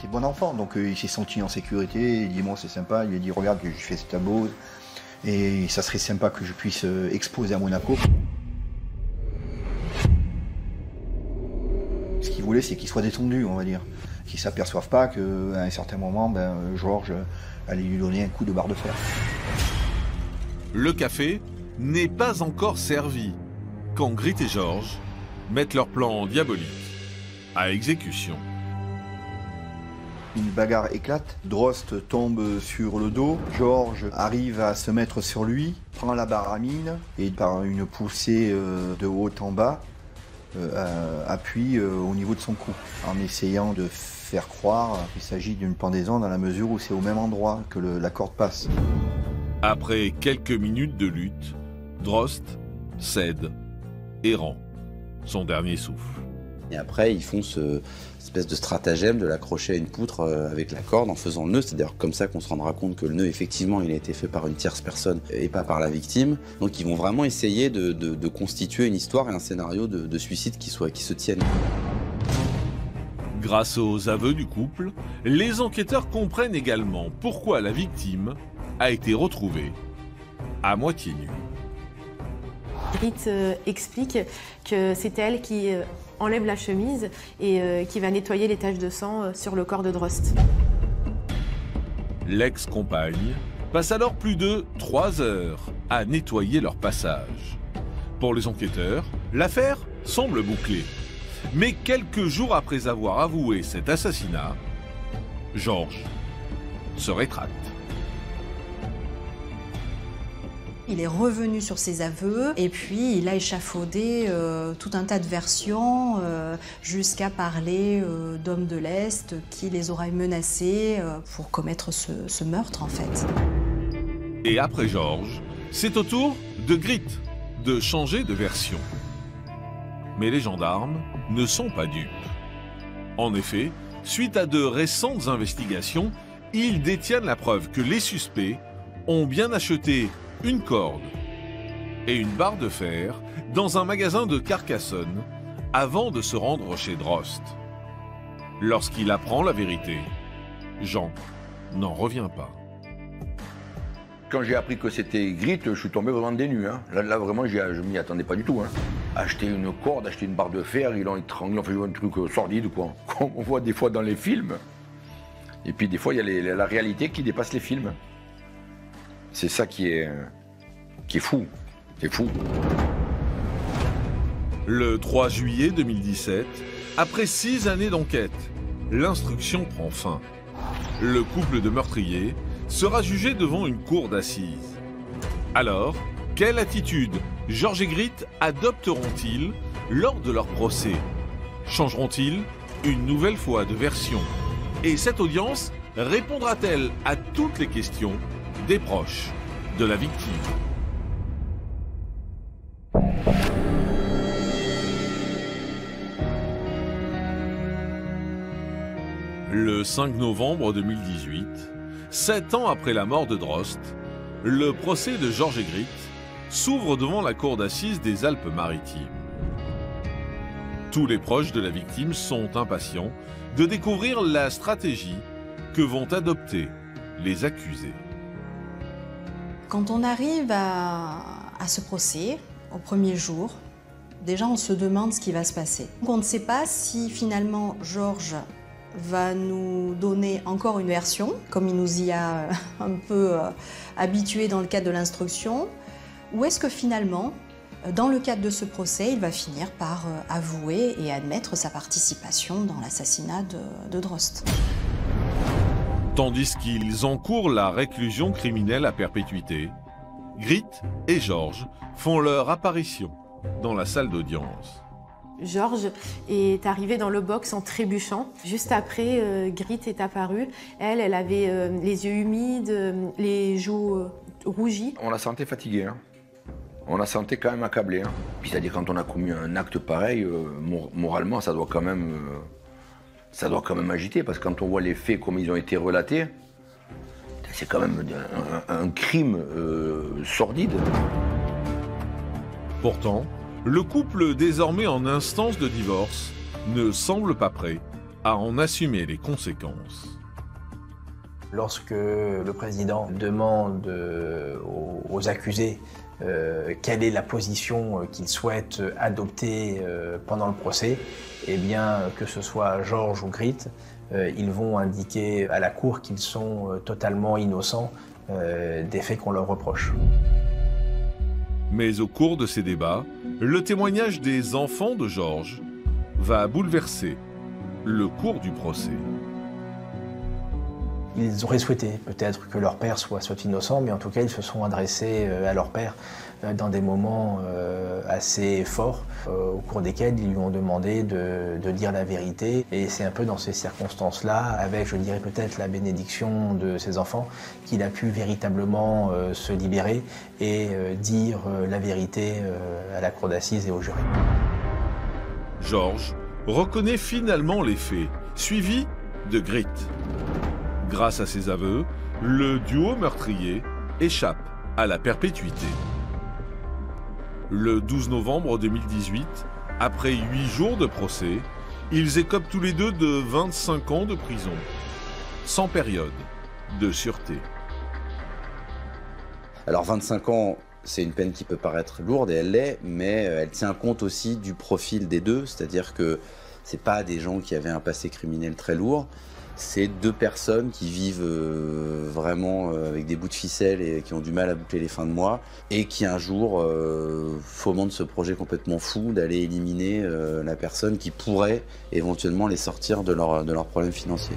C'est bon enfant, donc il s'est senti en sécurité, il dit moi c'est sympa, il a dit regarde que je fais ce tableau, et ça serait sympa que je puisse exposer à Monaco. Ce qu'il voulait, c'est qu'il soit détendu, on va dire. Qu'ils ne s'aperçoivent pas qu'à un certain moment, Georges allait lui donner un coup de barre de fer. Le café n'est pas encore servi quand Grit et Georges mettent leur plan diabolique à exécution. Une bagarre éclate, Drost tombe sur le dos, Georges arrive à se mettre sur lui, prend la baramine et par une poussée de haut en bas, appuie au niveau de son cou, en essayant de faire croire qu'il s'agit d'une pendaison dans la mesure où c'est au même endroit que la corde passe. Après quelques minutes de lutte, Drost cède et rend son dernier souffle. Et après, ils font cette espèce de stratagème de l'accrocher à une poutre avec la corde en faisant le nœud. C'est d'ailleurs comme ça qu'on se rendra compte que le nœud, effectivement, il a été fait par une tierce personne et pas par la victime. Donc ils vont vraiment essayer de constituer une histoire et un scénario de suicide qui se tiennent. Grâce aux aveux du couple, les enquêteurs comprennent également pourquoi la victime a été retrouvée à moitié nue. Grit explique que c'est elle qui enlève la chemise et qui va nettoyer les taches de sang sur le corps de Drost. L'ex-compagne passe alors plus de 3 heures à nettoyer leur passage. Pour les enquêteurs, l'affaire semble bouclée. Mais quelques jours après avoir avoué cet assassinat, Georges se rétracte. Il est revenu sur ses aveux et puis il a échafaudé tout un tas de versions jusqu'à parler d'hommes de l'Est qui les auraient menacés pour commettre ce meurtre en fait. Et après Georges, c'est au tour de Grit de changer de version. Mais les gendarmes ne sont pas dupes. En effet, suite à de récentes investigations, ils détiennent la preuve que les suspects ont bien acheté une corde et une barre de fer dans un magasin de Carcassonne avant de se rendre chez Drost. Lorsqu'il apprend la vérité, Jean n'en revient pas. Quand j'ai appris que c'était Grit, je suis tombé vraiment des nues. Hein. Là, vraiment, je ne m'y attendais pas du tout. Hein. Acheter une corde, acheter une barre de fer, ils l'ont étranglé, ils ont fait un truc sordide, quoi. Comme on voit des fois dans les films. Et puis des fois, il y a la réalité qui dépasse les films. C'est ça qui est qui est fou. C'est fou. Le 3 juillet 2017, après 6 années d'enquête, l'instruction prend fin. Le couple de meurtriers sera jugé devant une cour d'assises. Alors, quelle attitude Georges et Gritt adopteront-ils lors de leur procès? Changeront-ils une nouvelle fois de version? Et cette audience répondra-t-elle à toutes les questions des proches de la victime? Le 5 novembre 2018, 7 ans après la mort de Drost, le procès de Georges et Gritt s'ouvre devant la cour d'assises des Alpes-Maritimes. Tous les proches de la victime sont impatients de découvrir la stratégie que vont adopter les accusés. Quand on arrive à ce procès, au premier jour, déjà on se demande ce qui va se passer. On ne sait pas si finalement Georges va nous donner encore une version, comme il nous y a un peu habitués dans le cadre de l'instruction, ou est-ce que finalement, dans le cadre de ce procès, il va finir par avouer et admettre sa participation dans l'assassinat de Drost. Tandis qu'ils encourent la réclusion criminelle à perpétuité, Gritt et Georges font leur apparition dans la salle d'audience. Georges est arrivé dans le box en trébuchant. Juste après, Gritt est apparue. Elle avait les yeux humides, les joues rougies. On la sentait fatiguée, hein. On la sentait quand même accablée. Hein. Puis c'est-à-dire quand on a commis un acte pareil, moralement, ça doit quand même agiter, parce que quand on voit les faits comme ils ont été relatés, c'est quand même un crime sordide. Pourtant, le couple désormais en instance de divorce ne semble pas prêt à en assumer les conséquences. Lorsque le président demande aux accusés quelle est la position qu'ils souhaitent adopter pendant le procès, eh bien, que ce soit Georges ou Gritt, ils vont indiquer à la cour qu'ils sont totalement innocents des faits qu'on leur reproche. Mais au cours de ces débats, le témoignage des enfants de Georges va bouleverser le cours du procès. Ils auraient souhaité peut-être que leur père soit innocent, mais en tout cas ils se sont adressés à leur père dans des moments assez forts, au cours desquels ils lui ont demandé de dire la vérité. Et c'est un peu dans ces circonstances-là, avec je dirais peut-être la bénédiction de ses enfants, qu'il a pu véritablement se libérer et dire la vérité à la cour d'assises et au jury. Georges reconnaît finalement les faits, suivi de Gritt. Grâce à ses aveux, le duo meurtrier échappe à la perpétuité. Le 12 novembre 2018, après 8 jours de procès, ils écopent tous les deux de 25 ans de prison, sans période de sûreté. Alors 25 ans, c'est une peine qui peut paraître lourde, et elle l'est, mais elle tient compte aussi du profil des deux, c'est-à-dire que c'est pas des gens qui avaient un passé criminel très lourd. C'est deux personnes qui vivent vraiment avec des bouts de ficelle et qui ont du mal à boucler les fins de mois et qui un jour fomentent ce projet complètement fou d'aller éliminer la personne qui pourrait éventuellement les sortir de leurs problèmes financiers.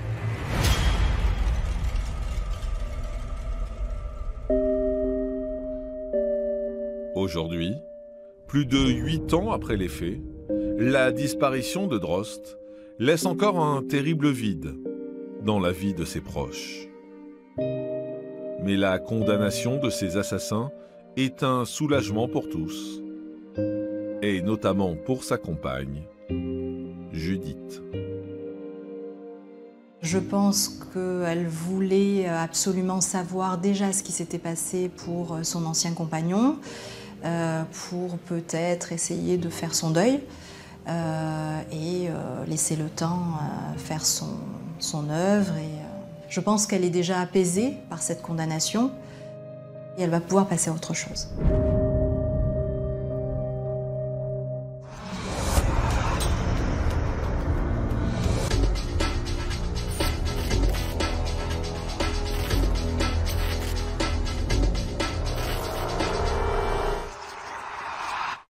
Aujourd'hui, plus de 8 ans après les faits, la disparition de Drost laisse encore un terrible vide dans la vie de ses proches. Mais la condamnation de ces assassins est un soulagement pour tous, et notamment pour sa compagne, Judith. Je pense qu'elle voulait absolument savoir déjà ce qui s'était passé pour son ancien compagnon, pour peut-être essayer de faire son deuil et laisser le temps faire son œuvre. Et, je pense qu'elle est déjà apaisée par cette condamnation et elle va pouvoir passer à autre chose.